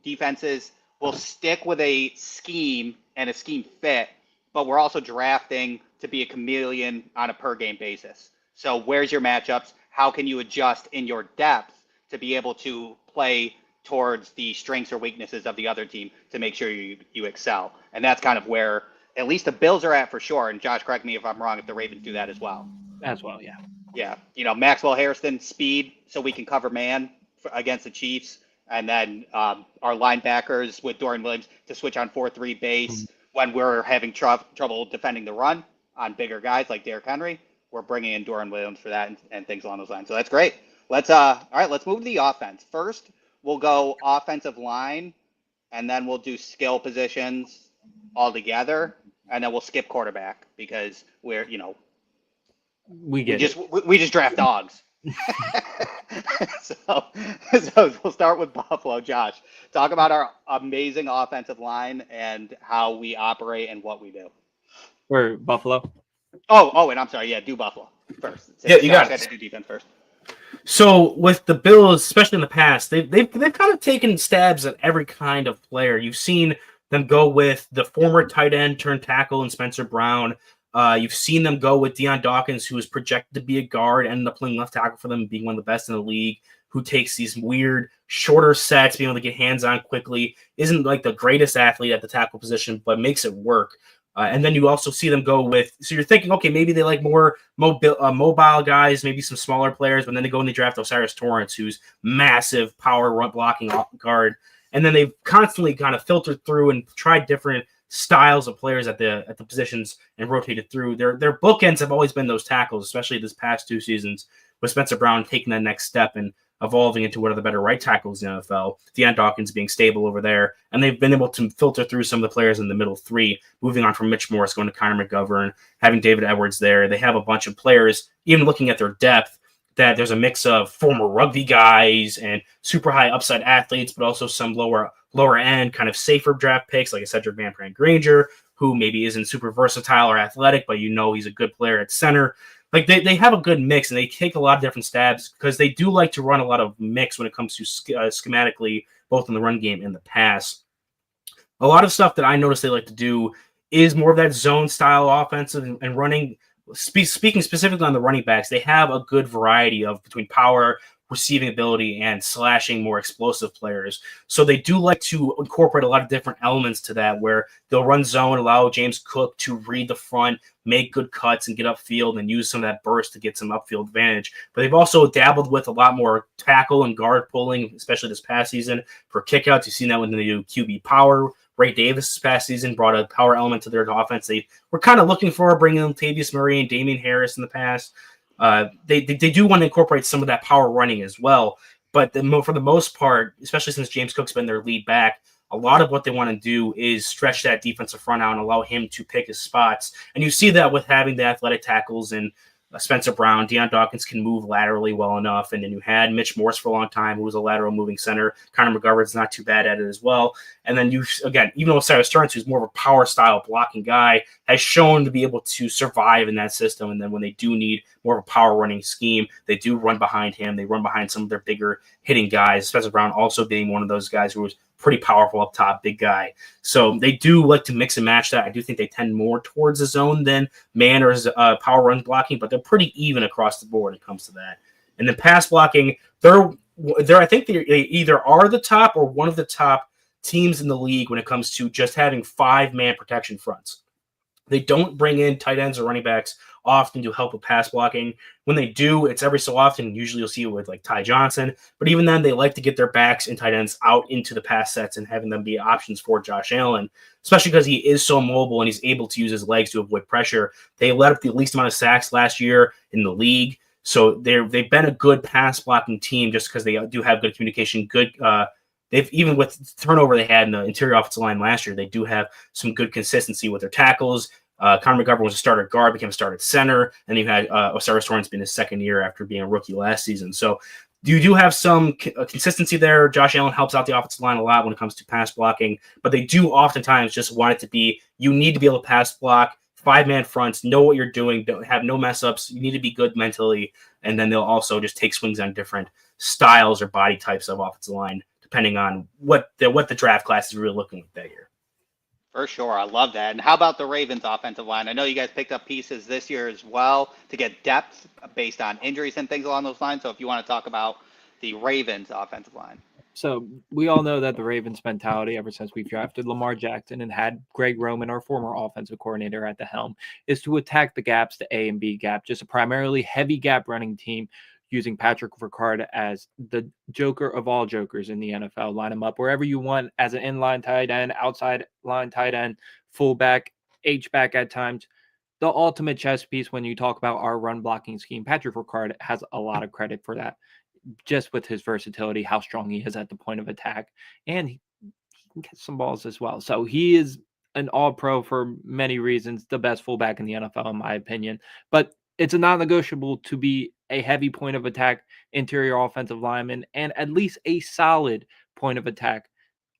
Speaker 2: defenses will stick with a scheme and a scheme fit, but we're also drafting to be a chameleon on a per game basis. So where's your matchups? How can you adjust in your depth to be able to play towards the strengths or weaknesses of the other team to make sure you excel? And that's kind of where at least the Bills are at for sure. And Josh, correct me if I'm wrong, if the Ravens do that as well.
Speaker 1: As well, yeah.
Speaker 2: Yeah. You know, Maxwell Harrison, speed, so we can cover man against the Chiefs. And then our linebackers with Dorian Williams to switch on 4-3 base when we're having trouble defending the run on bigger guys like Derrick Henry. We're bringing in Dorian Williams for that and things along those lines. So that's great. All right, let's move to the offense. First, we'll go offensive line, and then we'll do skill positions all together, and then we'll skip quarterback because we're, we just draft dogs. so we'll start with Buffalo. Josh, talk about our amazing offensive line and how we operate and what we do.
Speaker 1: For Buffalo?
Speaker 2: Oh, and I'm sorry. Yeah, do Buffalo first.
Speaker 3: Yeah, you got
Speaker 2: to do defense first.
Speaker 3: So with the Bills, especially in the past, they've kind of taken stabs at every kind of player. You've seen them go with the former tight end turned tackle and Spencer Brown. You've seen them go with Deion Dawkins, who is projected to be a guard, ended up playing left tackle for them, being one of the best in the league, who takes these weird shorter sets, being able to get hands on quickly, isn't like the greatest athlete at the tackle position, but makes it work. And then you also see them go with, so you're thinking, okay, maybe they like more mobile guys, maybe some smaller players, but then they go and they draft Osiris Torrance, who's massive power run blocking guard. And then they've constantly kind of filtered through and tried different styles of players at the positions and rotated through. Their bookends have always been those tackles, especially this past 2 seasons with Spencer Brown taking that next step and evolving into one of the better right tackles in the NFL, Deion Dawkins being stable over there. And they've been able to filter through some of the players in the middle 3, moving on from Mitch Morse, going to Connor McGovern, having David Edwards there. They have a bunch of players, even looking at their depth, that there's a mix of former rugby guys and super high upside athletes, but also some lower end kind of safer draft picks, like a Cedric Van Pran Granger, who maybe isn't super versatile or athletic, but he's a good player at center. Like they have a good mix, and they take a lot of different stabs because they do like to run a lot of mix when it comes to schematically, both in the run game and the pass. A lot of stuff that I notice they like to do is more of that zone style offensive and running. Speaking specifically on the running backs, they have a good variety of between power, receiving ability and slashing, more explosive players. So they do like to incorporate a lot of different elements to that, where they'll run zone, allow James Cook to read the front, make good cuts and get upfield and use some of that burst to get some upfield advantage. But they've also dabbled with a lot more tackle and guard pulling, especially this past season for kickouts. You've seen that when they do QB power. Ray Davis this past season brought a power element to their offense. They were kind of looking for bringing in Latavius Murray and Damian Harris in the past. They do want to incorporate some of that power running as well. But for the most part, especially since James Cook's been their lead back, a lot of what they want to do is stretch that defensive front out and allow him to pick his spots. And you see that with having the athletic tackles and Spencer Brown. Deion Dawkins can move laterally well enough. And then you had Mitch Morse for a long time, who was a lateral moving center. Connor McGovern's not too bad at it as well. And then even though Cyrus Stearns, who's more of a power style blocking guy, has shown to be able to survive in that system. And then when they do need more of a power running scheme, they do run behind him. They run behind some of their bigger hitting guys. Spencer Brown also being one of those guys who was pretty powerful up top, big guy. So they do like to mix and match that. I do think they tend more towards the zone than man or power run blocking, but they're pretty even across the board when it comes to that. And then pass blocking, I think they either are the top or one of the top teams in the league when it comes to just having 5-man protection fronts. They don't bring in tight ends or running backs often to help with pass blocking. When they do, it's every so often. Usually you'll see it with like Ty Johnson. But even then, they like to get their backs and tight ends out into the pass sets and having them be options for Josh Allen, especially because he is so mobile and he's able to use his legs to avoid pressure. They let up the least amount of sacks last year in the league. So they've been a good pass blocking team just because they do have good communication, they've even with the turnover they had in the interior offensive line last year, they do have some good consistency with their tackles. Connor McGovern was a starter guard, became a starter center, and you had Osiris Torrance been his second year after being a rookie last season. So you do have some consistency there. Josh Allen helps out the offensive line a lot when it comes to pass blocking, but they do oftentimes just want it to be, you need to be able to pass block, 5-man fronts, know what you're doing, don't have no mess ups. You need to be good mentally, and then they'll also just take swings on different styles or body types of offensive line, depending on what the draft class is really looking at that year.
Speaker 2: For sure. I love that. And how about the Ravens offensive line? I know you guys picked up pieces this year as well to get depth based on injuries and things along those lines. So if you want to talk about the Ravens offensive line.
Speaker 1: So we all know that the Ravens mentality ever since we drafted Lamar Jackson and had Greg Roman, our former offensive coordinator, at the helm, is to attack the gaps, the A and B gap, just a primarily heavy gap running team, using Patrick Ricard as the joker of all jokers in the NFL. Line him up wherever you want as an inline tight end, outside line tight end, fullback, H-back at times. The ultimate chess piece when you talk about our run blocking scheme. Patrick Ricard has a lot of credit for that, just with his versatility, how strong he is at the point of attack, and he can catch some balls as well. So he is an all-pro for many reasons, the best fullback in the NFL, in my opinion. But it's a non-negotiable to be a heavy point of attack interior offensive lineman and at least a solid point of attack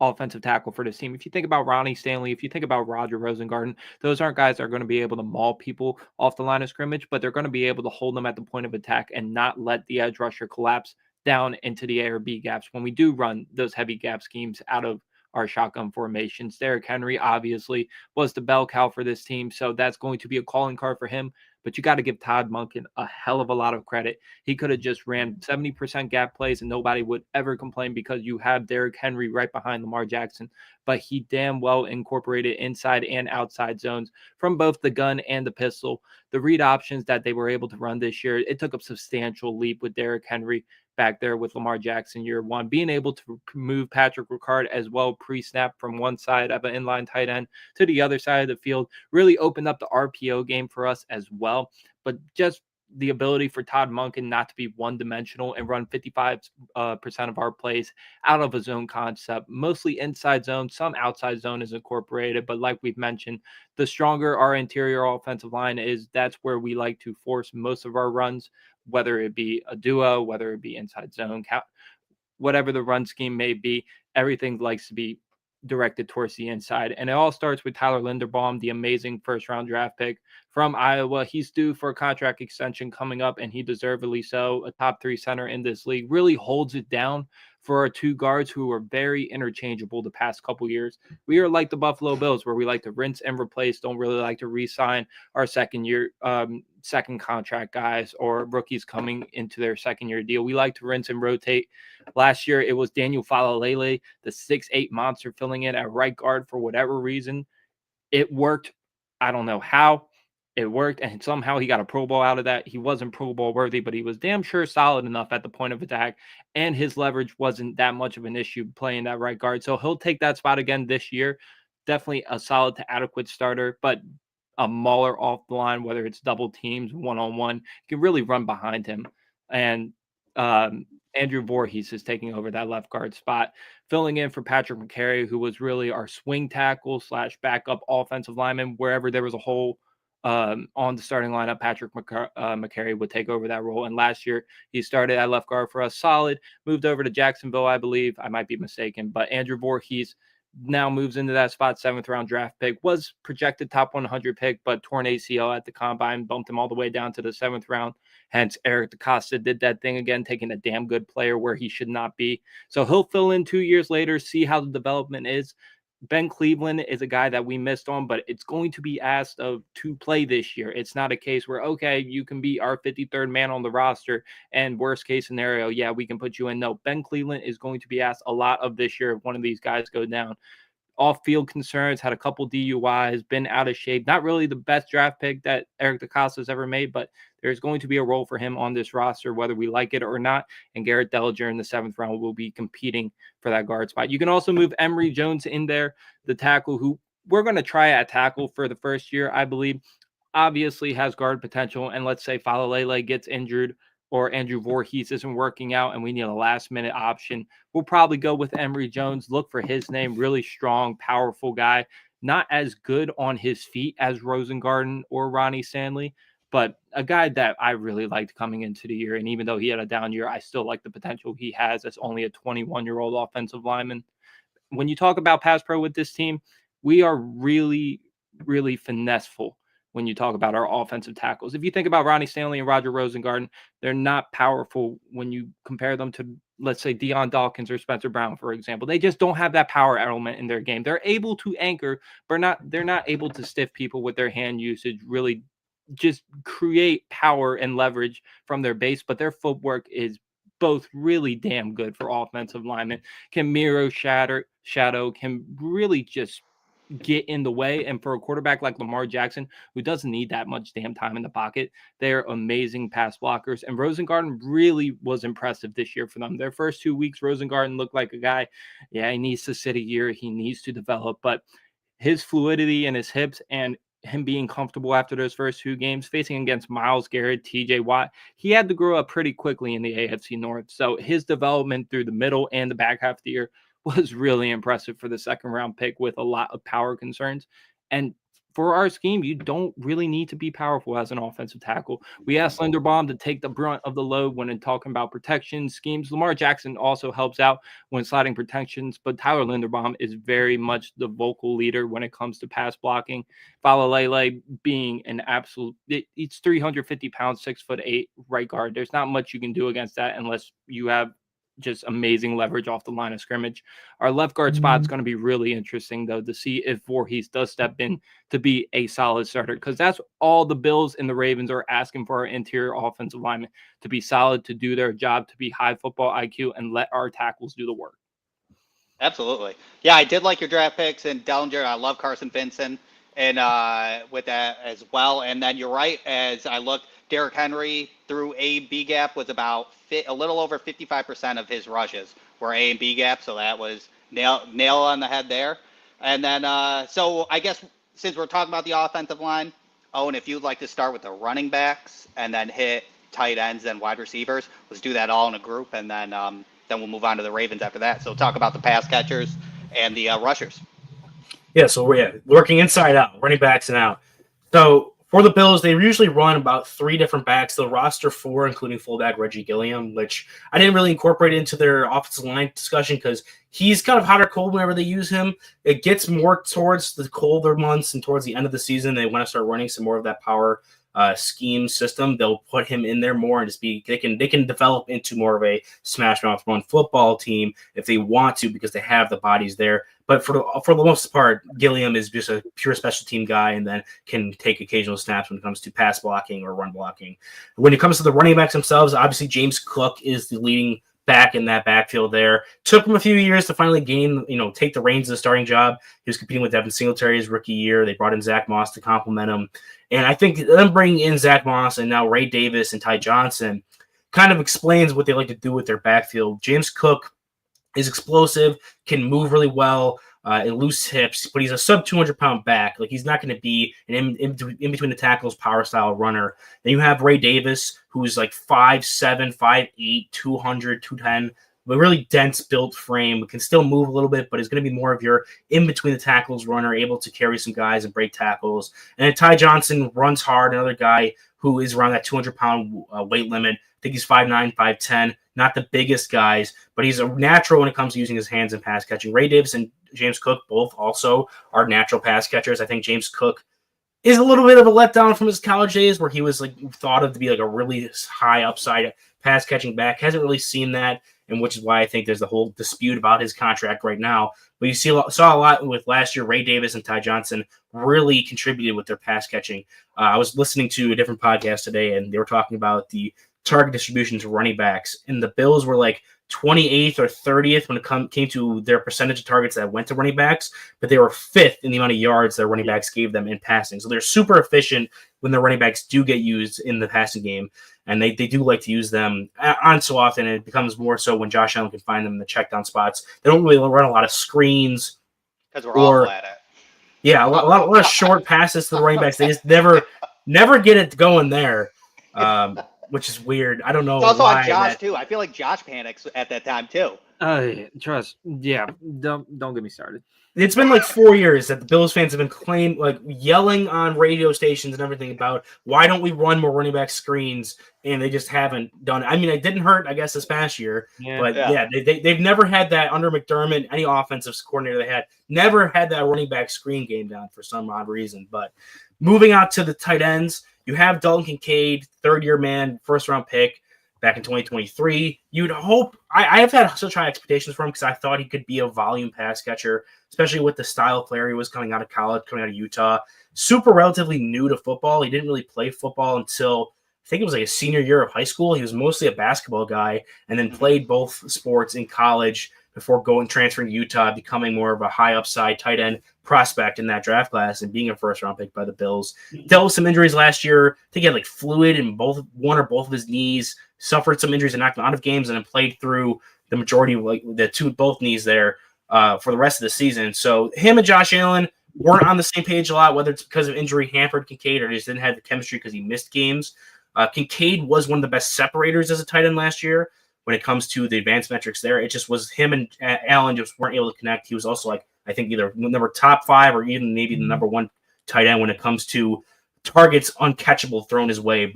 Speaker 1: offensive tackle for this team. If you think about Ronnie Stanley, if you think about Roger Rosengarten, those aren't guys that are going to be able to maul people off the line of scrimmage, but they're going to be able to hold them at the point of attack and not let the edge rusher collapse down into the A or B gaps when we do run those heavy gap schemes out of our shotgun formations. Derrick Henry obviously was the bell cow for this team, so that's going to be a calling card for him. But you got to give Todd Monken a hell of a lot of credit. He could have just ran 70% gap plays and nobody would ever complain because you have Derrick Henry right behind Lamar Jackson. But he damn well incorporated inside and outside zones from both the gun and the pistol. The read options that they were able to run this year, it took a substantial leap with Derrick Henry back there with Lamar Jackson year one. Being able to move Patrick Ricard as well pre-snap from one side of an inline tight end to the other side of the field really opened up the RPO game for us as well. But just the ability for Todd Monken not to be one-dimensional and run 55% of our plays out of a zone concept, mostly inside zone, some outside zone is incorporated. But like we've mentioned, the stronger our interior offensive line is, that's where we like to force most of our runs, whether it be a duo, whether it be inside zone, whatever the run scheme may be, everything likes to be directed towards the inside. And it all starts with Tyler Linderbaum, the amazing first-round draft pick from Iowa. He's due for a contract extension coming up, and he deservedly so. A top 3 center in this league, really holds it down for our 2 guards who are very interchangeable the past couple years. We are like the Buffalo Bills, where we like to rinse and replace, don't really like to re-sign our second-year second contract guys or rookies coming into their second year deal. We like to rinse and rotate. Last year, it was Daniel Falalele, the 6'8" monster, filling in at right guard for whatever reason. It worked. I don't know how it worked, and somehow he got a Pro Bowl out of that. He wasn't Pro Bowl worthy, but he was damn sure solid enough at the point of attack, and his leverage wasn't that much of an issue playing that right guard. So he'll take that spot again this year. Definitely a solid to adequate starter, but a mauler off the line, whether it's double teams, one-on-one, you can really run behind him. And Andrew Voorhees is taking over that left guard spot, filling in for Patrick McCary, who was really our swing tackle / backup offensive lineman. Wherever there was a hole on the starting lineup, Patrick McCary would take over that role. And last year, he started at left guard for us, solid, moved over to Jacksonville, I believe. I might be mistaken, but Andrew Voorhees now moves into that spot, 7th round draft pick, was projected top 100 pick, but torn ACL at the combine, bumped him all the way down to the 7th round. Hence, Eric DeCosta did that thing again, taking a damn good player where he should not be. So he'll fill in 2 years later, see how the development is. Ben Cleveland is a guy that we missed on, but it's going to be asked of to play this year. It's not a case where, okay, you can be our 53rd man on the roster, and worst case scenario, yeah, we can put you in. No, Ben Cleveland is going to be asked a lot of this year if one of these guys go down. Off-field concerns, had a couple DUIs, been out of shape. Not really the best draft pick that Eric DeCosta has ever made, but there's going to be a role for him on this roster, whether we like it or not. And Garrett Dellinger in the 7th round will be competing for that guard spot. You can also move Emory Jones in there, the tackle, who we're going to try at tackle for the first year, I believe. Obviously has guard potential. And let's say Falalele gets injured or Andrew Voorhees isn't working out and we need a last-minute option, we'll probably go with Emory Jones, look for his name, really strong, powerful guy, not as good on his feet as Rosengarten or Ronnie Stanley, but a guy that I really liked coming into the year. And even though he had a down year, I still like the potential he has as only a 21-year-old offensive lineman. When you talk about pass pro with this team, we are really, really finesseful when you talk about our offensive tackles. If you think about Ronnie Stanley and Roger Rosengarten, they're not powerful when you compare them to, let's say, Deion Dawkins or Spencer Brown, for example. They just don't have that power element in their game. They're able to anchor, but they're not able to stiff people with their hand usage, really just create power and leverage from their base, but their footwork is both really damn good for offensive linemen. Can mirror shadow, can really just get in the way. And for a quarterback like Lamar Jackson, who doesn't need that much damn time in the pocket, they're amazing pass blockers. And Rosengarten really was impressive this year for them. Their first 2 weeks, Rosengarten looked like a guy, yeah, he needs to sit a year, he needs to develop, but his fluidity in his hips and him being comfortable after those first 2 games, facing against Myles Garrett, TJ Watt, he had to grow up pretty quickly in the AFC North. So his development through the middle and the back half of the year was really impressive for the 2nd round pick with a lot of power concerns. And for our scheme, you don't really need to be powerful as an offensive tackle. We asked Linderbaum to take the brunt of the load when talking about protection schemes. Lamar Jackson also helps out when sliding protections, but Tyler Linderbaum is very much the vocal leader when it comes to pass blocking. Falalele being an absolute, it's 350 pounds, 6'8" right guard. There's not much you can do against that unless you have just amazing leverage off the line of scrimmage. Our left guard spot is going to be really interesting, though, to see if Voorhees does step in to be a solid starter, because that's all the Bills and the Ravens are asking for our interior offensive linemen, to be solid, to do their job, to be high football IQ, and let our tackles do the work.
Speaker 2: Absolutely. Yeah, I did like your draft picks and Dellinger. I love Carson Vincent and with that as well. And then you're right, as I look, Derrick Henry through A and B gap was about a little over 55% of his rushes were A and B gap. So that was nail on the head there. And then, so I guess since we're talking about the offensive line, Owen, if you'd like to start with the running backs and then hit tight ends and wide receivers, let's do that all in a group. And then we'll move on to the Ravens after that. So talk about the pass catchers and the rushers.
Speaker 3: Yeah, so we're working inside out, running backs and out. So for the Bills, they usually run about 3 different backs. They'll roster 4, including fullback Reggie Gilliam, which I didn't really incorporate into their offensive line discussion because he's kind of hot or cold whenever they use him. It gets more towards the colder months and towards the end of the season. They want to start running some more of that power scheme system, they'll put him in there more and just be they can develop into more of a smash mouth run football team if they want to because they have the bodies there. But for the most part, Gilliam is just a pure special team guy and then can take occasional snaps when it comes to pass blocking or run blocking. When it comes to the running backs themselves, obviously James Cook is the leading back in that backfield there. Took him a few years to finally take the reins of the starting job. He was competing with Devin Singletary his rookie year. They brought in Zach Moss to complement him. And I think them bringing in Zach Moss and now Ray Davis and Ty Johnson kind of explains what they like to do with their backfield. James Cook is explosive, can move really well, and loose hips, but he's a sub 200-pound back. Like he's not going to be an in between the tackles power style runner. Then you have Ray Davis, who's like 5'7", 5'8", 200, 210, but really dense built frame, can still move a little bit, but is going to be more of your in between the tackles runner, able to carry some guys and break tackles. And then Ty Johnson runs hard, another guy who is around that 200-pound weight limit. I think he's 5'9", 5'10", not the biggest guys, but he's a natural when it comes to using his hands and pass catching. Ray Davis and James Cook both also are natural pass catchers. I think James Cook is a little bit of a letdown from his college days where he was like thought of to be like a really high upside pass catching back. Hasn't really seen that, and which is why I think there's the whole dispute about his contract right now. But you saw a lot with last year. Ray Davis and Ty Johnson really contributed with their pass catching. I was listening to a different podcast today, and they were talking about the target distribution to running backs, and the Bills were like 28th or 30th when it came to their percentage of targets that went to running backs, but they were 5th in the amount of yards that running backs gave them in passing. So they're super efficient when the running backs do get used in the passing game, and they do like to use them on so often, and it becomes more so when Josh Allen can find them in the check down spots. They don't really run a lot of screens.
Speaker 2: Because we're awful at it.
Speaker 3: Yeah, a lot of short passes to the running backs. They just never get it going there. Which is weird. I don't know.
Speaker 2: It's also on Josh too. I feel like Josh panics at that time too.
Speaker 1: Trust. Yeah. Don't get me started.
Speaker 3: It's been like 4 years that the Bills fans have been yelling on radio stations and everything about why don't we run more running back screens, and they just haven't done it. I mean, it didn't hurt, I guess, this past year, but they've never had that under McDermott. Any offensive coordinator they had never had that running back screen game down for some odd reason. But moving out to the tight ends. You have Dalton Kincaid, third-year man, first-round pick back in 2023. You'd hope – I have had such high expectations for him because I thought he could be a volume pass catcher, especially with the style of player he was coming out of college, coming out of Utah. Super relatively new to football. He didn't really play football until I think it was like his senior year of high school. He was mostly a basketball guy and then played both sports in college before transferring to Utah, becoming more of a high upside tight end prospect in that draft class and being a first round pick by the Bills. Dealt with some injuries last year. I think he had like fluid in one or both of his knees, suffered some injuries and knocked him out of games, and then played through the majority of both knees there for the rest of the season. So him and Josh Allen weren't on the same page a lot, whether it's because of injury hampered Kincaid or just didn't have the chemistry because he missed games. Kincaid was one of the best separators as a tight end last year. When it comes to the advanced metrics there, it just was him and Allen just weren't able to connect. He was also I think either number top 5 or even maybe the number 1 tight end when it comes to targets uncatchable thrown his way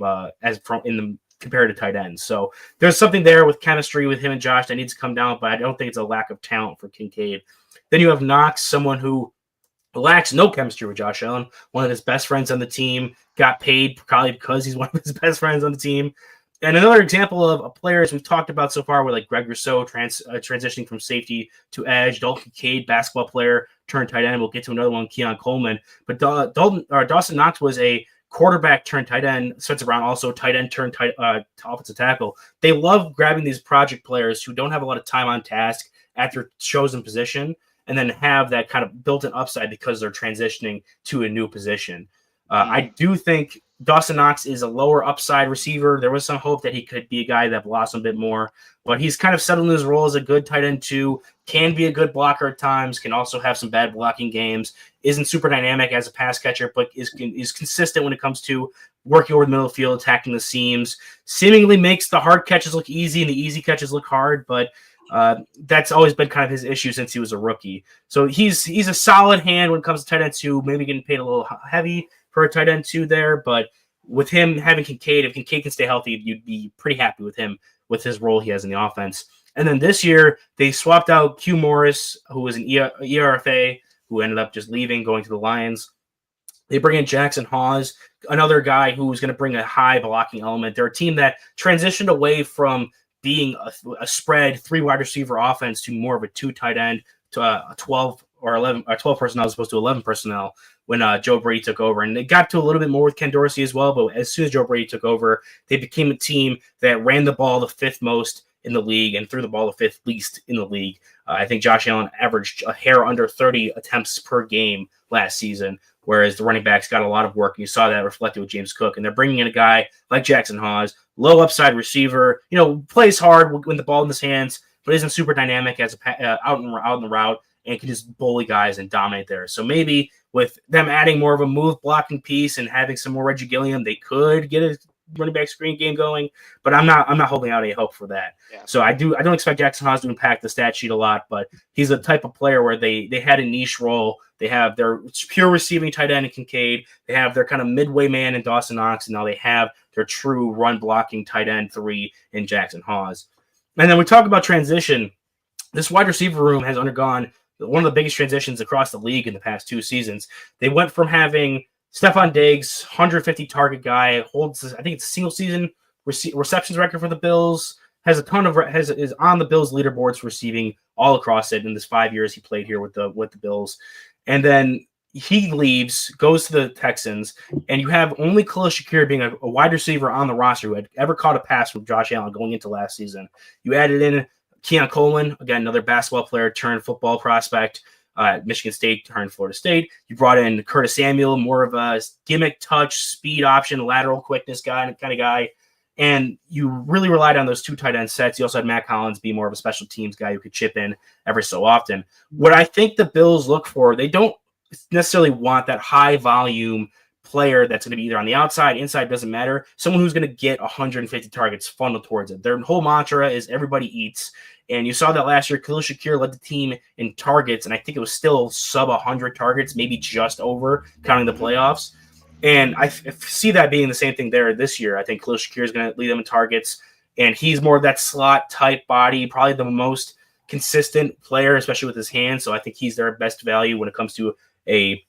Speaker 3: compared to tight ends. So there's something there with chemistry with him and Josh that needs to come down, but I don't think it's a lack of talent for Kincaid. Then you have Knox, someone who lacks no chemistry with Josh Allen, one of his best friends on the team, got paid probably because he's one of his best friends on the team. And another example of players we've talked about so far were like Greg Rousseau transitioning from safety to edge, Dalton Kincaid, basketball player, turned tight end. We'll get to another one, Keon Coleman. But Dawson Knox was a quarterback turned tight end, sets around also tight end turned offensive tackle. They love grabbing these project players who don't have a lot of time on task at their chosen position and then have that kind of built-in upside because they're transitioning to a new position. I do think Dawson Knox is a lower upside receiver. There was some hope that he could be a guy that blossomed a bit more, but he's kind of settled in his role as a good tight end too, can be a good blocker at times, can also have some bad blocking games, isn't super dynamic as a pass catcher, but is consistent when it comes to working over the middle of the field, attacking the seams, seemingly makes the hard catches look easy and the easy catches look hard, but that's always been kind of his issue since he was a rookie. So he's a solid hand when it comes to tight end too, maybe getting paid a little heavy for a tight end too there, but with him having Kincaid, if Kincaid can stay healthy, you'd be pretty happy with him with his role he has in the offense. And then this year, they swapped out Q Morris, who was an ERFA, who ended up just leaving, going to the Lions. They bring in Jackson Hawes, another guy who's going to bring a high blocking element. They're a team that transitioned away from being a spread 3 wide receiver offense to more of a 2 tight end to a 12 or 11 or 12 personnel as opposed to 11 personnel when Joe Brady took over. And they got to a little bit more with Ken Dorsey as well. But as soon as Joe Brady took over, they became a team that ran the ball the 5th most in the league and threw the ball the 5th least in the league. I think Josh Allen averaged a hair under 30 attempts per game last season, whereas the running backs got a lot of work. And you saw that reflected with James Cook. And they're bringing in a guy like Jackson Hawes, low upside receiver, plays hard when the ball in his hands, but isn't super dynamic as out in the route and can just bully guys and dominate there. So maybe with them adding more of a move blocking piece and having some more Reggie Gilliam, they could get a running back screen game going, but I'm not holding out any hope for that. Yeah. So I don't expect Jackson Hawes to impact the stat sheet a lot, but he's the type of player where they had a niche role. They have their pure receiving tight end in Kincaid. They have their kind of midway man in Dawson Knox, and now they have their true run blocking tight end 3 in Jackson Hawes. And then we talk about transition. This wide receiver room has undergone one of the biggest transitions across the league in the past 2 seasons. They went from having Stephon Diggs, 150 target guy, holds, I think it's a single season receptions record for the Bills, is on the Bills leaderboards receiving all across it in this 5 years he played here with the Bills. And then he leaves, goes to the Texans, and you have only Khalil Shakir being a wide receiver on the roster who had ever caught a pass from Josh Allen going into last season. You added in Keon Coleman, again, another basketball player turned football prospect, Michigan State turned Florida State. You brought in Curtis Samuel, more of a gimmick touch, speed option, lateral quickness kind of guy. And you really relied on those 2 tight end sets. You also had Matt Collins be more of a special teams guy who could chip in every so often. What I think the Bills look for, they don't necessarily want that high volume player that's going to be either on the outside, inside, doesn't matter. Someone who's going to get 150 targets funneled towards it. Their whole mantra is everybody eats. And you saw that last year. Khalil Shakir led the team in targets, and I think it was still sub 100 targets, maybe just over, counting the playoffs. And I see that being the same thing there this year. I think Khalil Shakir is going to lead them in targets, and he's more of that slot type body, probably the most consistent player, especially with his hands. So I think he's their best value when it comes to a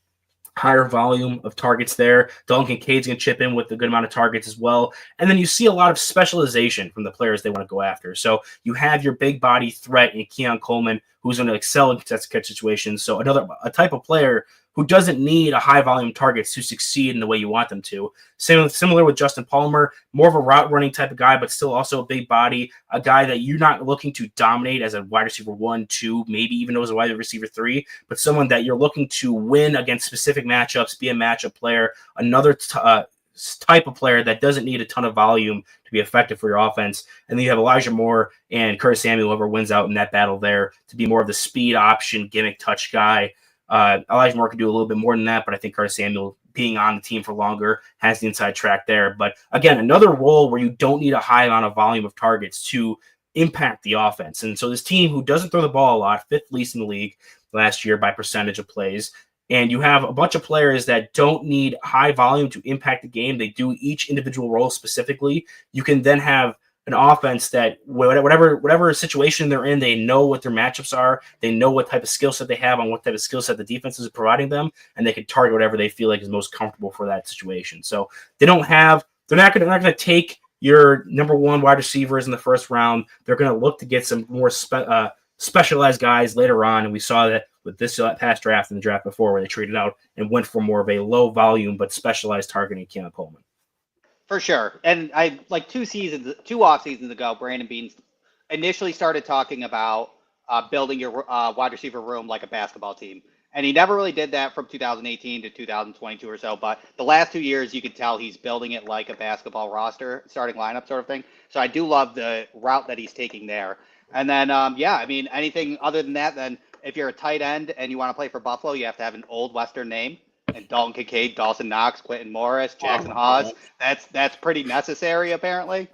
Speaker 3: higher volume of targets there. Dalton Kincaid's going to chip in with a good amount of targets as well. And then you see a lot of specialization from the players they want to go after. So you have your big body threat in Keon Coleman, who's going to excel in contested catch situations. So a type of player who doesn't need a high volume targets to succeed in the way you want them to. Similar with Justin Palmer, more of a route running type of guy, but still also a big body, a guy that you're not looking to dominate as a wide receiver 1, 2, maybe even as a wide receiver 3, but someone that you're looking to win against specific matchups, be a matchup player, another type of player that doesn't need a ton of volume to be effective for your offense. And then you have Elijah Moore and Curtis Samuel, whoever wins out in that battle there, to be more of the speed option, gimmick touch guy. Elijah Moore could do a little bit more than that, but I think Curtis Samuel, being on the team for longer, has the inside track there. But again, another role where you don't need a high amount of volume of targets to impact the offense. And so this team who doesn't throw the ball a lot, 5th least in the league last year by percentage of plays, and you have a bunch of players that don't need high volume to impact the game. They do each individual role specifically. You can then have an offense that whatever situation they're in, they know what their matchups are. They know what type of skill set they have on what type of skill set the defense is providing them, and they can target whatever they feel like is most comfortable for that situation. So they're not going to take your number 1 wide receivers in the first round. They're going to look to get some more specialized guys later on, and we saw that with this past draft and the draft before, where they traded out and went for more of a low volume but specialized targeting Keon Coleman.
Speaker 2: For sure. And I like 2 off seasons ago, Brandon Beane initially started talking about building your wide receiver room like a basketball team. And he never really did that from 2018 to 2022 or so. But the last 2 years, you could tell he's building it like a basketball roster, starting lineup sort of thing. So I do love the route that he's taking there. And then, anything other than that, then if you're a tight end and you want to play for Buffalo, you have to have an old Western name. And Dalton Kincaid, Dawson Knox, Quentin Morris, Jackson Hawes. That's pretty necessary apparently.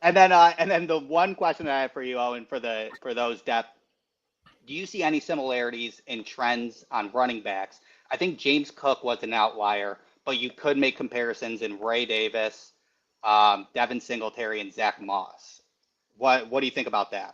Speaker 2: And then the one question that I have for you, Owen, for those depth, do you see any similarities in trends on running backs? I think James Cook was an outlier, but you could make comparisons in Ray Davis, Devin Singletary, and Zach Moss. What do you think about that?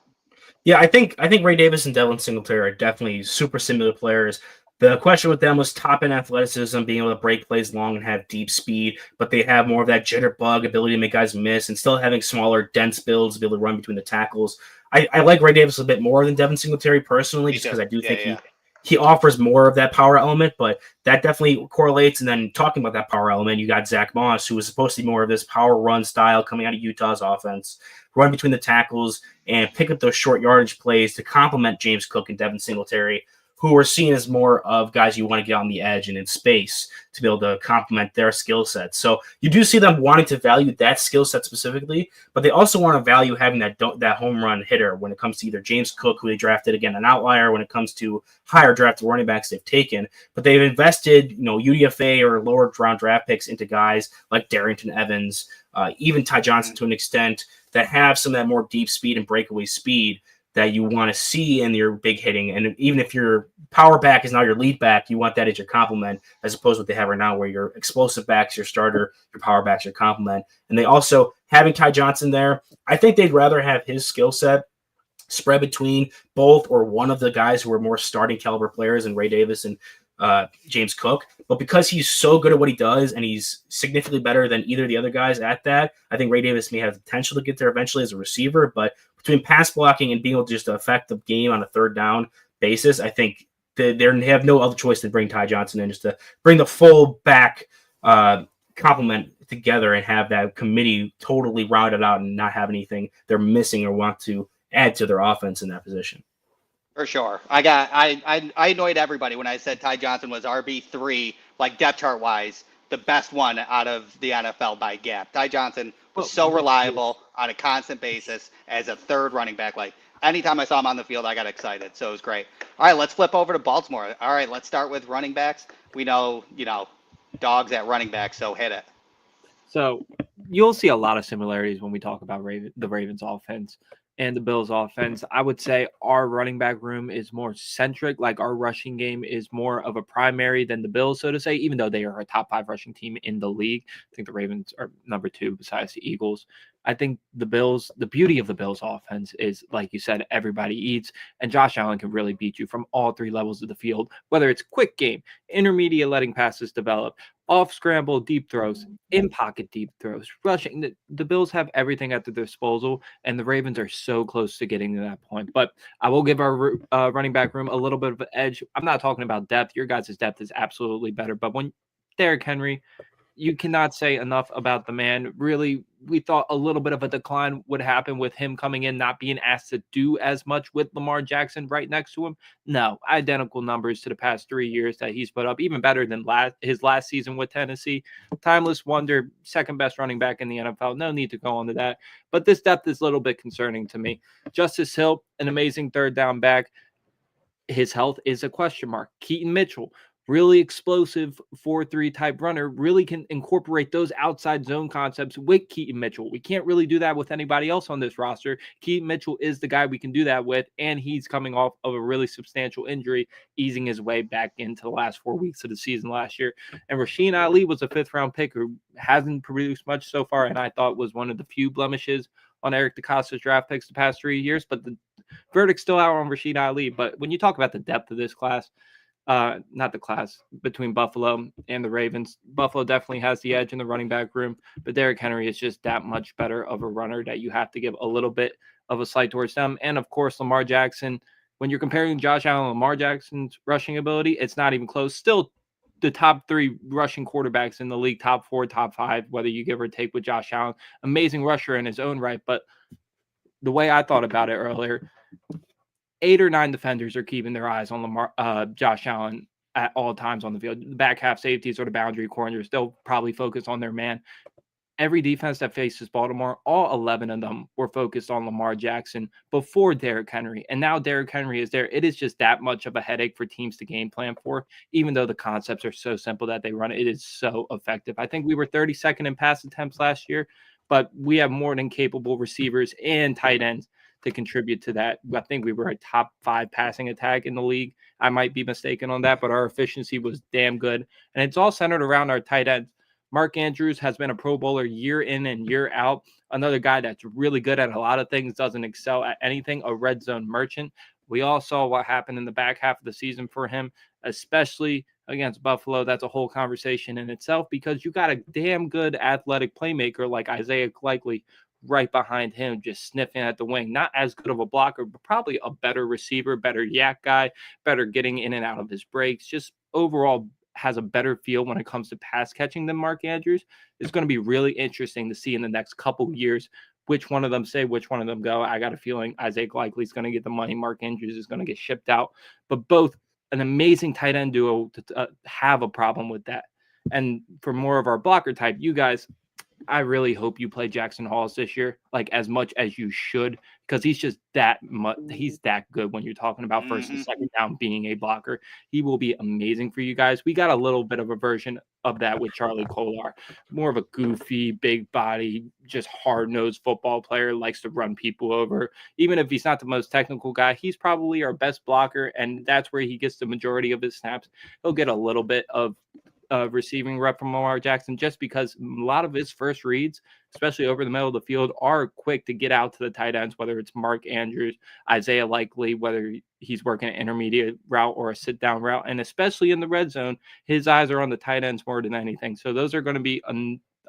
Speaker 3: Yeah, I think Ray Davis and Devin Singletary are definitely super similar players. The question with them was top end athleticism, being able to break plays long and have deep speed, but they have more of that jitterbug ability to make guys miss and still having smaller, dense builds to be able to run between the tackles. I like Ray Davis a bit more than Devin Singletary personally, just because I do think he offers more of that power element, but that definitely correlates. And then talking about that power element, you got Zach Moss, who was supposed to be more of this power run style coming out of Utah's offense, run between the tackles and pick up those short yardage plays to complement James Cook and Devin Singletary, who are seen as more of guys you want to get on the edge and in space to be able to complement their skill sets. So you do see them wanting to value that skill set specifically, but they also want to value having that home run hitter when it comes to either James Cook, who they drafted, again, an outlier when it comes to higher drafted running backs they've taken, but they've invested, UDFA or lower round draft picks into guys like Darrington Evans, even Ty Johnson to an extent, that have some of that more deep speed and breakaway speed that you want to see in your big hitting. And even if your power back is now your lead back, you want that as your complement, as opposed to what they have right now, where your explosive back's your starter, your power back's your complement. And they also, having Ty Johnson there, I think they'd rather have his skill set spread between both or one of the guys who are more starting caliber players in Ray Davis and James Cook. But because he's so good at what he does and he's significantly better than either of the other guys at that, I think Ray Davis may have the potential to get there eventually as a receiver. But between pass blocking and being able to just affect the game on a third down basis, I think they have no other choice than bring Ty Johnson in, just to bring the full back complement together and have that committee totally rounded out and not have anything they're missing or want to add to their offense in that position.
Speaker 2: For sure. I annoyed everybody when I said Ty Johnson was RB3, like depth chart wise, the best one out of the NFL by gap. Ty Johnson was so reliable on a constant basis as a third running back. Like anytime I saw him on the field, I got excited. So it was great. All right, let's flip over to Baltimore. All right, let's start with running backs. We know, dogs at running back, so hit it.
Speaker 1: So you'll see a lot of similarities when we talk about the Ravens offense and the Bills offense. I would say our running back room is more centric, like our rushing game is more of a primary than the Bills, so to say, even though they are a top 5 rushing team in the league. I think the Ravens are number 2 besides the Eagles. I think the beauty of the Bills offense is, like you said, everybody eats, and Josh Allen can really beat you from all 3 levels of the field, whether it's quick game, intermediate letting passes develop, off scramble deep throws, in pocket deep throws, rushing. The Bills have everything at their disposal, and the Ravens are so close to getting to that point. But I will give our running back room a little bit of an edge. I'm not talking about depth. Your guys' depth is absolutely better. But when Derrick Henry, you cannot say enough about the man. Really, we thought a little bit of a decline would happen with him coming in, not being asked to do as much with Lamar Jackson right next to him. No, identical numbers to the past 3 years that he's put up, even better than his last season with Tennessee. Timeless wonder, second best running back in the NFL. No need to go on to that. But this depth is a little bit concerning to me. Justice Hill, an amazing third down back. His health is a question mark. Keaton Mitchell, really explosive 4-3 type runner, really can incorporate those outside zone concepts with Keaton Mitchell. We can't really do that with anybody else on this roster. Keaton Mitchell is the guy we can do that with, and he's coming off of a really substantial injury, easing his way back into the last 4 weeks of the season last year. And Rasheen Ali was a 5th-round pick who hasn't produced much so far, and I thought was one of the few blemishes on Eric DeCosta's draft picks the past 3 years, but the verdict's still out on Rasheen Ali. But when you talk about the depth of this class, not the class, between Buffalo and the Ravens, Buffalo definitely has the edge in the running back room, but Derrick Henry is just that much better of a runner that you have to give a little bit of a slight towards them. And of course, Lamar Jackson, when you're comparing Josh Allen and Lamar Jackson's rushing ability, it's not even close. Still the top 3 rushing quarterbacks in the league, top 4, top 5, whether you give or take with Josh Allen. Amazing rusher in his own right, but the way I thought about it earlier, 8 or 9 defenders are keeping their eyes on Josh Allen at all times on the field. The back half safeties or the boundary corners, they'll probably focus on their man. Every defense that faces Baltimore, all 11 of them were focused on Lamar Jackson before Derrick Henry. And now Derrick Henry is there. It is just that much of a headache for teams to game plan for, even though the concepts are so simple that they run it. It is so effective. I think we were 32nd in pass attempts last year, but we have more than capable receivers and tight ends to contribute to that. I think we were a top 5 passing attack in the league. I might be mistaken on that, but our efficiency was damn good. And it's all centered around our tight ends. Mark Andrews has been a Pro Bowler year in and year out. Another guy that's really good at a lot of things, doesn't excel at anything, a red zone merchant. We all saw what happened in the back half of the season for him especially against Buffalo. That's a whole conversation in itself because you got a damn good athletic playmaker like Isaiah Likely right behind him, just sniffing at the wing. Not as good of a blocker, but probably a better receiver, better yak guy, better getting in and out of his breaks. Just overall has a better feel when it comes to pass catching than Mark Andrews. It's going to be really interesting to see in the next couple years which one of them say, which one of them go. I got a feeling Isaiah Likely is going to get the money. Mark Andrews is going to get shipped out. But both an amazing tight end duo to have a problem with that. And for more of our blocker type, you guys, I really hope you play Jackson Halls this year, like as much as you should, because he's just that much. He's that good when you're talking about first and second down being a blocker. He will be amazing for you guys. We got a little bit of a version of that with Charlie Kolar, more of a goofy, big body, just hard nosed football player, likes to run people over. Even if he's not the most technical guy, he's probably our best blocker, and that's where he gets the majority of his snaps. He'll get a little bit of receiving rep from Lamar Jackson just because a lot of his first reads, especially over the middle of the field, are quick to get out to the tight ends, whether it's Mark Andrews, Isaiah Likely, whether he's working an intermediate route or a sit down route. And especially in the red zone, his eyes are on the tight ends more than anything. So those are going to be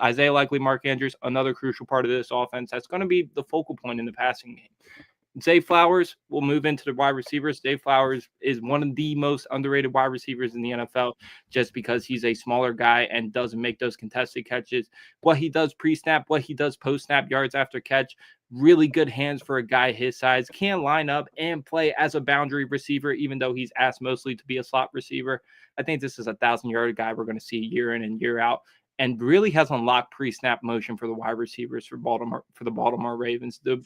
Speaker 1: Isaiah Likely, Mark Andrews, another crucial part of this offense. That's going to be the focal point in the passing game. Zay Flowers will move into the wide receivers. Zay Flowers is one of the most underrated wide receivers in the NFL just because he's a smaller guy and doesn't make those contested catches. What he does pre-snap, what he does post-snap, yards after catch, really good hands for a guy his size, can line up and play as a boundary receiver, even though he's asked mostly to be a slot receiver. I think this is a 1,000-yard guy we're going to see year in and year out, and really has unlocked pre-snap motion for the wide receivers for the Baltimore Ravens. The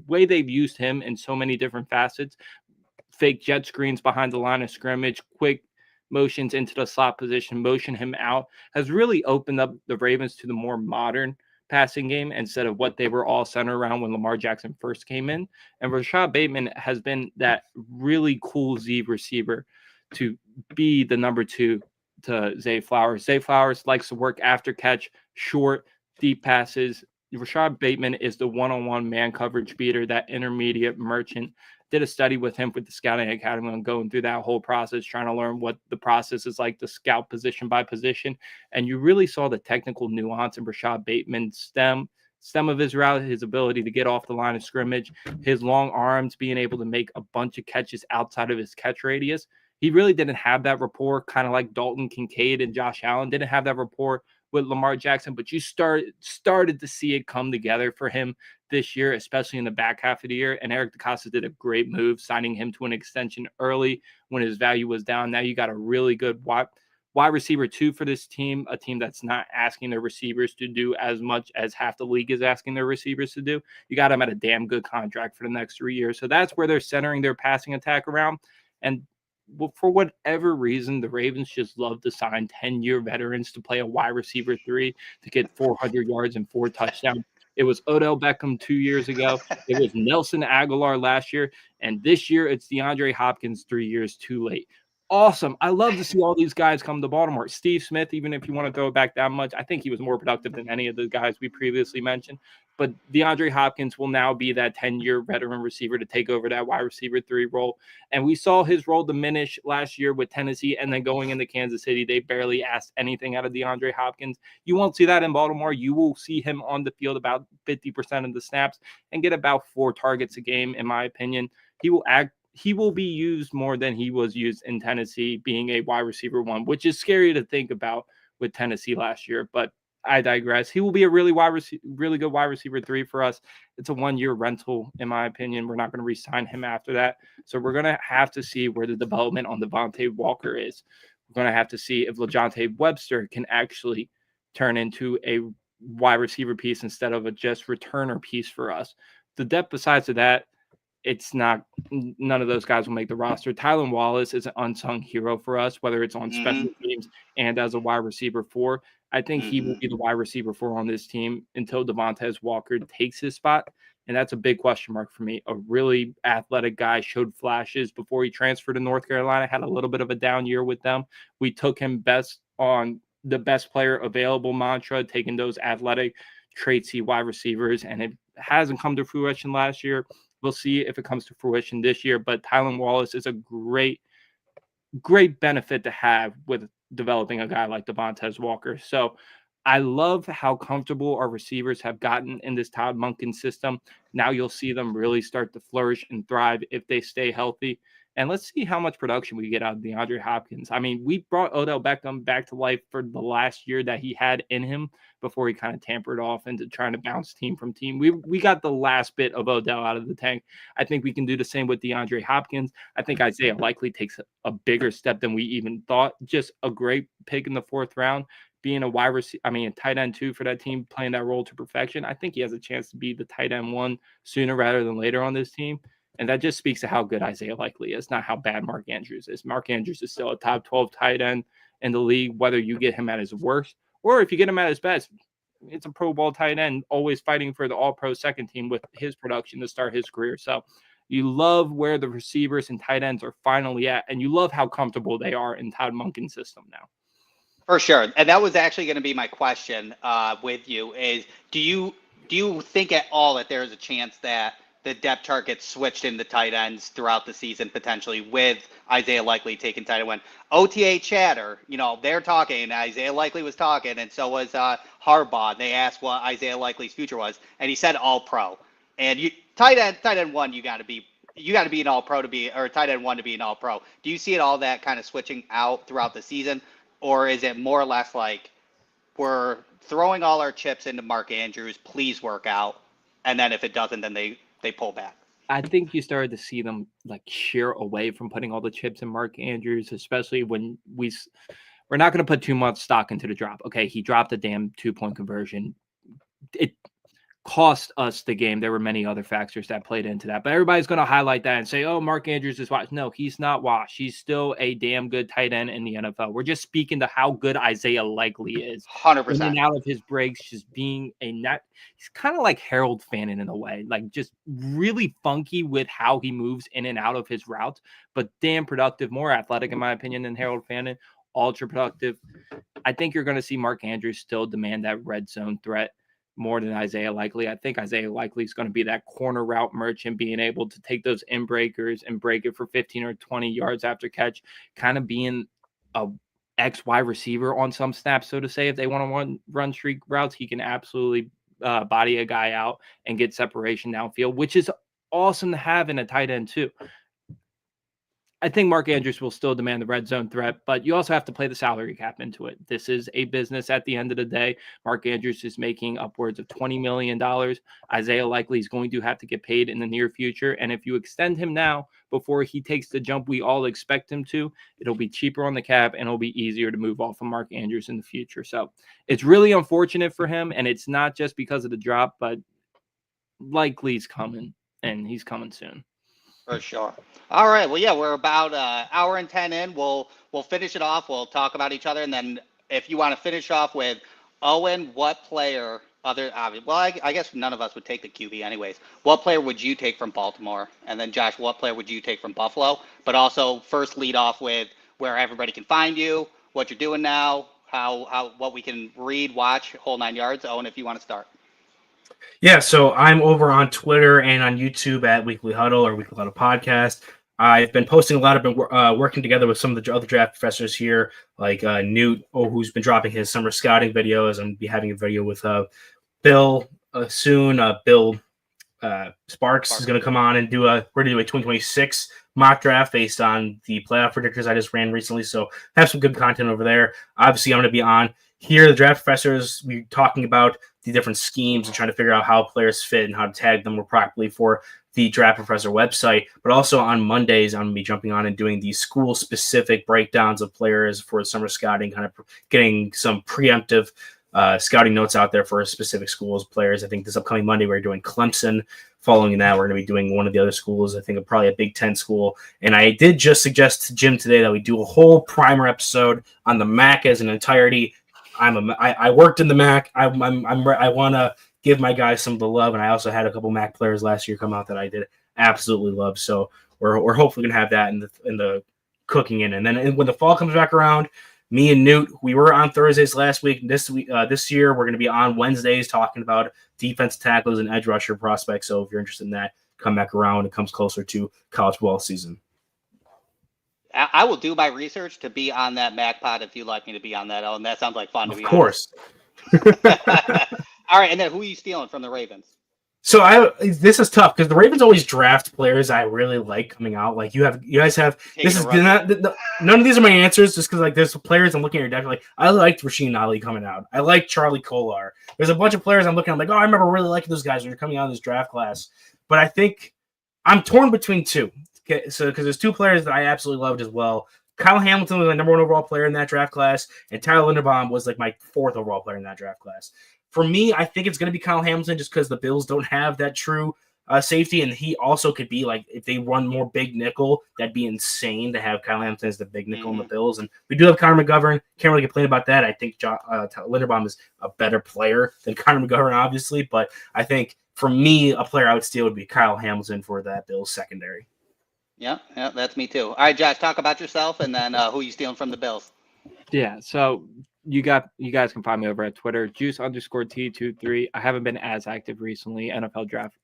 Speaker 1: way they've used him in so many different facets, fake jet screens behind the line of scrimmage, quick motions into the slot position, motion him out, has really opened up the Ravens to the more modern passing game instead of what they were all centered around when Lamar Jackson first came in. And Rashad Bateman has been that really cool Z receiver to be the number 2 to Zay Flowers. Zay Flowers likes to work after catch, short, deep passes. Rashad Bateman is the one-on-one man coverage beater, that intermediate merchant. Did a study with him with the Scouting Academy and going through that whole process, trying to learn what the process is like to scout position by position. And you really saw the technical nuance in Rashad Bateman's stem of his route, his ability to get off the line of scrimmage, his long arms, being able to make a bunch of catches outside of his catch radius. He really didn't have that rapport, kind of like Dalton Kincaid and Josh Allen didn't have that rapport with Lamar Jackson, but you started to see it come together for him this year, especially in the back half of the year. And Eric DeCosta did a great move, signing him to an extension early when his value was down. Now you got a really good wide receiver 2 for this team, a team that's not asking their receivers to do as much as half the league is asking their receivers to do. You got them at a damn good contract for the next 3 years. So that's where they're centering their passing attack around. And for whatever reason, the Ravens just love to sign 10-year veterans to play a wide receiver 3 to get 400 yards and 4 touchdowns. It was Odell Beckham 2 years ago. It was Nelson Aguilar last year. And this year, it's DeAndre Hopkins 3 years too late. Awesome. I love to see all these guys come to Baltimore. Steve Smith, even if you want to throw it back that much, I think he was more productive than any of the guys we previously mentioned. But DeAndre Hopkins will now be that 10-year veteran receiver to take over that wide receiver 3 role. And we saw his role diminish last year with Tennessee, and then going into Kansas City, they barely asked anything out of DeAndre Hopkins. You won't see that in Baltimore. You will see him on the field about 50% of the snaps and get about 4 targets a game, in my opinion. He will be used more than he was used in Tennessee, being a wide receiver 1, which is scary to think about with Tennessee last year. But I digress. He will be a really good wide receiver 3 for us. It's a 1-year rental, in my opinion. We're not going to re-sign him after that. So we're going to have to see where the development on Devontae Walker is. We're going to have to see if LaJohntay Webster can actually turn into a wide receiver piece instead of a just returner piece for us. The depth besides of that, it's not, none of those guys will make the roster. Tylan Wallace is an unsung hero for us, whether it's on special teams and as a wide receiver 4. I think he will be the wide receiver 4 on this team until Devontae Walker takes his spot. And that's a big question mark for me. A really athletic guy, showed flashes before he transferred to North Carolina, had a little bit of a down year with them. We took him best on the best player available mantra, taking those athletic traitsy wide receivers, and it hasn't come to fruition last year. We'll see if it comes to fruition this year, but Tylan Wallace is a great great benefit to have with developing a guy like Devontae Walker. So I love how comfortable our receivers have gotten in this Todd Monken system. Now you'll see them really start to flourish and thrive if they stay healthy. And let's see how much production we get out of DeAndre Hopkins. I mean, we brought Odell Beckham back to life for the last year that he had in him before he kind of tampered off into trying to bounce team from team. We got the last bit of Odell out of the tank. I think we can do the same with DeAndre Hopkins. I think Isaiah likely takes a bigger step than we even thought. Just a great pick in the 4th round. Being a wide receiver, a tight end 2 for that team, playing that role to perfection. I think he has a chance to be the tight end 1 sooner rather than later on this team. And that just speaks to how good Isaiah Likely is, not how bad Mark Andrews is. Mark Andrews is still a top 12 tight end in the league, whether you get him at his worst or if you get him at his best. It's a Pro Bowl tight end, always fighting for the All-Pro second team with his production to start his career. So you love where the receivers and tight ends are finally at, and you love how comfortable they are in Todd Monken's system now.
Speaker 2: For sure. And that was actually going to be my question with you is, do you think at all that there is a chance that the depth chart gets switched into tight ends throughout the season, potentially with Isaiah Likely taking tight end 1? OTA chatter, they're talking, Isaiah Likely was talking, and so was Harbaugh. They asked what Isaiah Likely's future was, and he said all pro. And tight end 1, you got to be an all pro or tight end 1 to be an all pro. Do you see it all that kind of switching out throughout the season? Or is it more or less like we're throwing all our chips into Mark Andrews, please work out, and then if it doesn't, then they pull back?
Speaker 1: I think you started to see them sheer away from putting all the chips in Mark Andrews, especially when we're not going to put too much stock into the drop. Okay, he dropped a damn 2-point conversion. It cost us the game. There were many other factors that played into that, but everybody's going to highlight that and say, oh, Mark Andrews is washed. No, he's not washed. He's still a damn good tight end in the NFL. We're just speaking to how good Isaiah Likely is.
Speaker 2: 100%.
Speaker 1: In and out of his breaks, just being he's kind of like Harold Fannin in a way, just really funky with how he moves in and out of his routes, but damn productive, more athletic in my opinion than Harold Fannin, ultra productive. I think you're going to see Mark Andrews still demand that red zone threat more than Isaiah Likely. I think Isaiah Likely is going to be that corner route merchant, being able to take those in breakers and break it for 15 or 20 yards after catch, kind of being a XY receiver on some snaps, so to say. If they want to run streak routes, he can absolutely body a guy out and get separation downfield, which is awesome to have in a tight end too. I think Mark Andrews will still demand the red zone threat, but you also have to play the salary cap into it. This is a business at the end of the day. Mark Andrews is making upwards of $20 million. Isaiah Likely is going to have to get paid in the near future. And if you extend him now before he takes the jump we all expect him to, it'll be cheaper on the cap and it'll be easier to move off of Mark Andrews in the future. So it's really unfortunate for him. And it's not just because of the drop, but Likely's coming, and he's coming soon.
Speaker 2: For sure. All right. Well, yeah, we're about an hour and 10 in. We'll finish it off. We'll talk about each other. And then if you want to finish off with Owen, what player I guess none of us would take the QB anyways. What player would you take from Baltimore? And then Josh, what player would you take from Buffalo? But also first lead off with where everybody can find you, what you're doing now, what we can read, watch, whole 9 yards. Owen, if you want to start.
Speaker 3: Yeah, so I'm over on Twitter and on YouTube at Weekly Huddle or Weekly Huddle Podcast. I've been posting a lot. I've been working together with some of the other draft professors here, like Newt, who's been dropping his summer scouting videos. I'm going to be having a video with Bill soon. Bill Sparks is going to come on and we're going to do a 2026 mock draft based on the playoff predictors I just ran recently. So have some good content over there. Obviously, I'm going to be on here. The draft professors, we're talking about the different schemes and trying to figure out how players fit and how to tag them more properly for the Draft Professor website. But also on Mondays, I'm going to be jumping on and doing the school-specific breakdowns of players for summer scouting, kind of getting some preemptive scouting notes out there for specific schools, players. I think this upcoming Monday, we're doing Clemson. Following that, we're going to be doing one of the other schools, I think probably a Big Ten school. And I did just suggest to Jim today that we do a whole primer episode on the MAC as an entirety. I worked in the MAC. I want to give my guys some of the love, and I also had a couple MAC players last year come out that I did absolutely love. So we're hopefully gonna have that in the cooking in. And then when the fall comes back around, me and Newt, we were on Thursdays last week. This year we're gonna be on Wednesdays talking about defense tackles and edge rusher prospects. So if you're interested in that, come back around when it comes closer to college football season.
Speaker 2: I will do my research to be on that MacPod if you'd like me to be on that. Oh, and that sounds like fun, to
Speaker 3: Of
Speaker 2: be
Speaker 3: course.
Speaker 2: All right, and then who are you stealing from the Ravens?
Speaker 3: So this is tough because the Ravens always draft players I really like coming out. Like you guys have
Speaker 2: Taking
Speaker 3: this
Speaker 2: a
Speaker 3: is
Speaker 2: run.
Speaker 3: none of these are my answers just because like there's players I'm looking at your depth like I liked Rasheen Ali coming out. I like Charlie Kolar. There's a bunch of players I'm looking at, I'm like, oh, I remember really liking those guys when they're coming out of this draft class. But I think I'm torn between two. Okay, so because there's two players that I absolutely loved as well. Kyle Hamilton was my number 1 overall player in that draft class, and Tyler Linderbaum was like my 4th overall player in that draft class. For me, I think it's going to be Kyle Hamilton just because the Bills don't have that true safety, and he also could be like if they run more big nickel, that'd be insane to have Kyle Hamilton as the big nickel in the Bills. And we do have Connor McGovern. Can't really complain about that. I think Linderbaum is a better player than Connor McGovern, obviously, but I think for me, a player I would steal would be Kyle Hamilton for that Bills secondary.
Speaker 2: Yeah, that's me too. All right, Josh, talk about yourself and then who you stealing from the Bills.
Speaker 1: Yeah, so you guys can find me over at Twitter, juice_T23. I haven't been as active recently. NFL draft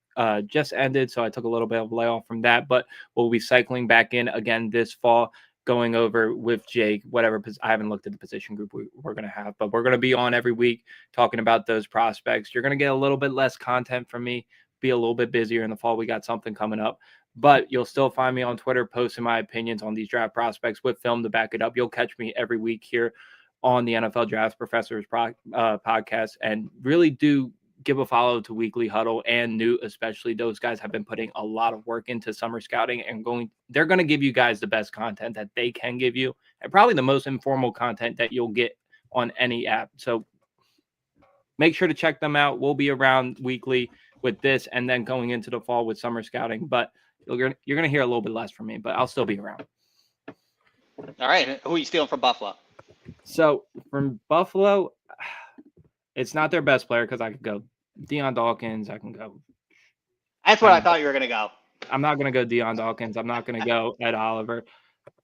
Speaker 1: just ended, so I took a little bit of layoff from that, but we'll be cycling back in again this fall, going over with Jake, whatever. I haven't looked at the position group we're going to have, but we're going to be on every week talking about those prospects. You're going to get a little bit less content from me, be a little bit busier in the fall. We got something coming up. But you'll still find me on Twitter posting my opinions on these draft prospects with film to back it up. You'll catch me every week here on the NFL Draft Professors podcast. And really do give a follow to Weekly Huddle and Newt, especially. Those guys have been putting a lot of work into summer scouting and they're going to give you guys the best content that they can give you, and probably the most informal content that you'll get on any app. So make sure to check them out. We'll be around weekly with this and then going into the fall with summer scouting. But you're going to hear a little bit less from me, but I'll still be around.
Speaker 2: All right. Who are you stealing from Buffalo?
Speaker 1: So from Buffalo, it's not their best player because I could go Deion Dawkins. I can go.
Speaker 2: That's what I thought you were going to go.
Speaker 1: I'm not going to go Deion Dawkins. I'm not going to go Ed Oliver.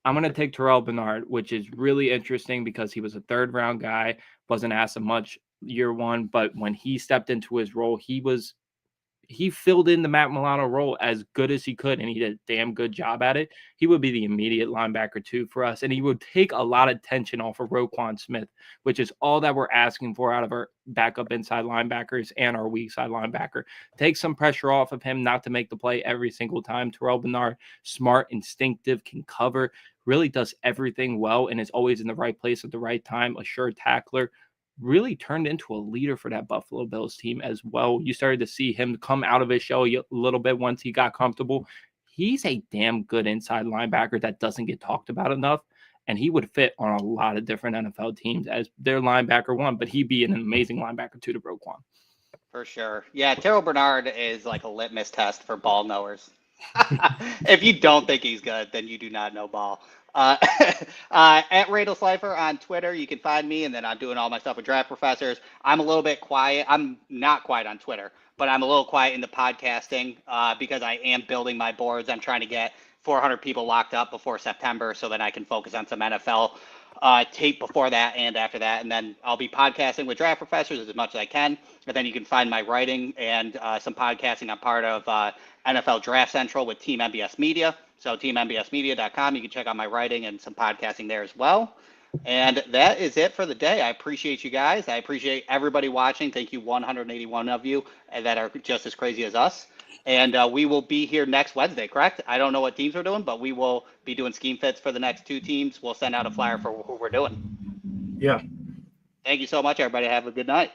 Speaker 1: I'm going to take Terrell Bernard, which is really interesting because he was a 3rd-round guy, wasn't asked much year 1, but when he stepped into his role, he filled in the Matt Milano role as good as he could, and he did a damn good job at it. He would be the immediate linebacker 2 for us, and he would take a lot of tension off of Roquan Smith, which is all that we're asking for out of our backup inside linebackers and our weak side linebacker. Take some pressure off of him not to make the play every single time. Terrell Bernard, smart, instinctive, can cover, really does everything well, and is always in the right place at the right time, a sure tackler. Really turned into a leader for that Buffalo Bills team as well. You started to see him come out of his shell a little bit once he got comfortable. He's a damn good inside linebacker that doesn't get talked about enough, and he would fit on a lot of different NFL teams as their linebacker 1, but he'd be an amazing linebacker 2 to Roquan.
Speaker 2: For sure. Yeah, Terrell Bernard is like a litmus test for ball knowers. If you don't think he's good, then you do not know ball. At Radel Slifer on Twitter, you can find me, and then I'm doing all my stuff with Draft Professors. I'm a little bit quiet. I'm not quiet on Twitter, but I'm a little quiet in the podcasting because I am building my boards. I'm trying to get 400 people locked up before September so that I can focus on some NFL tape before that and after that. And then I'll be podcasting with Draft Professors as much as I can. And then you can find my writing and some podcasting. I'm part of NFL Draft Central with Team MBS Media. So teammbsmedia.com. You can check out my writing and some podcasting there as well. And that is it for the day. I appreciate you guys. I appreciate everybody watching. Thank you, 181 of you that are just as crazy as us. And we will be here next Wednesday, correct? I don't know what teams we're doing, but we will be doing scheme fits for the next 2 teams. We'll send out a flyer for who we're doing.
Speaker 3: Yeah.
Speaker 2: Thank you so much, everybody. Have a good night.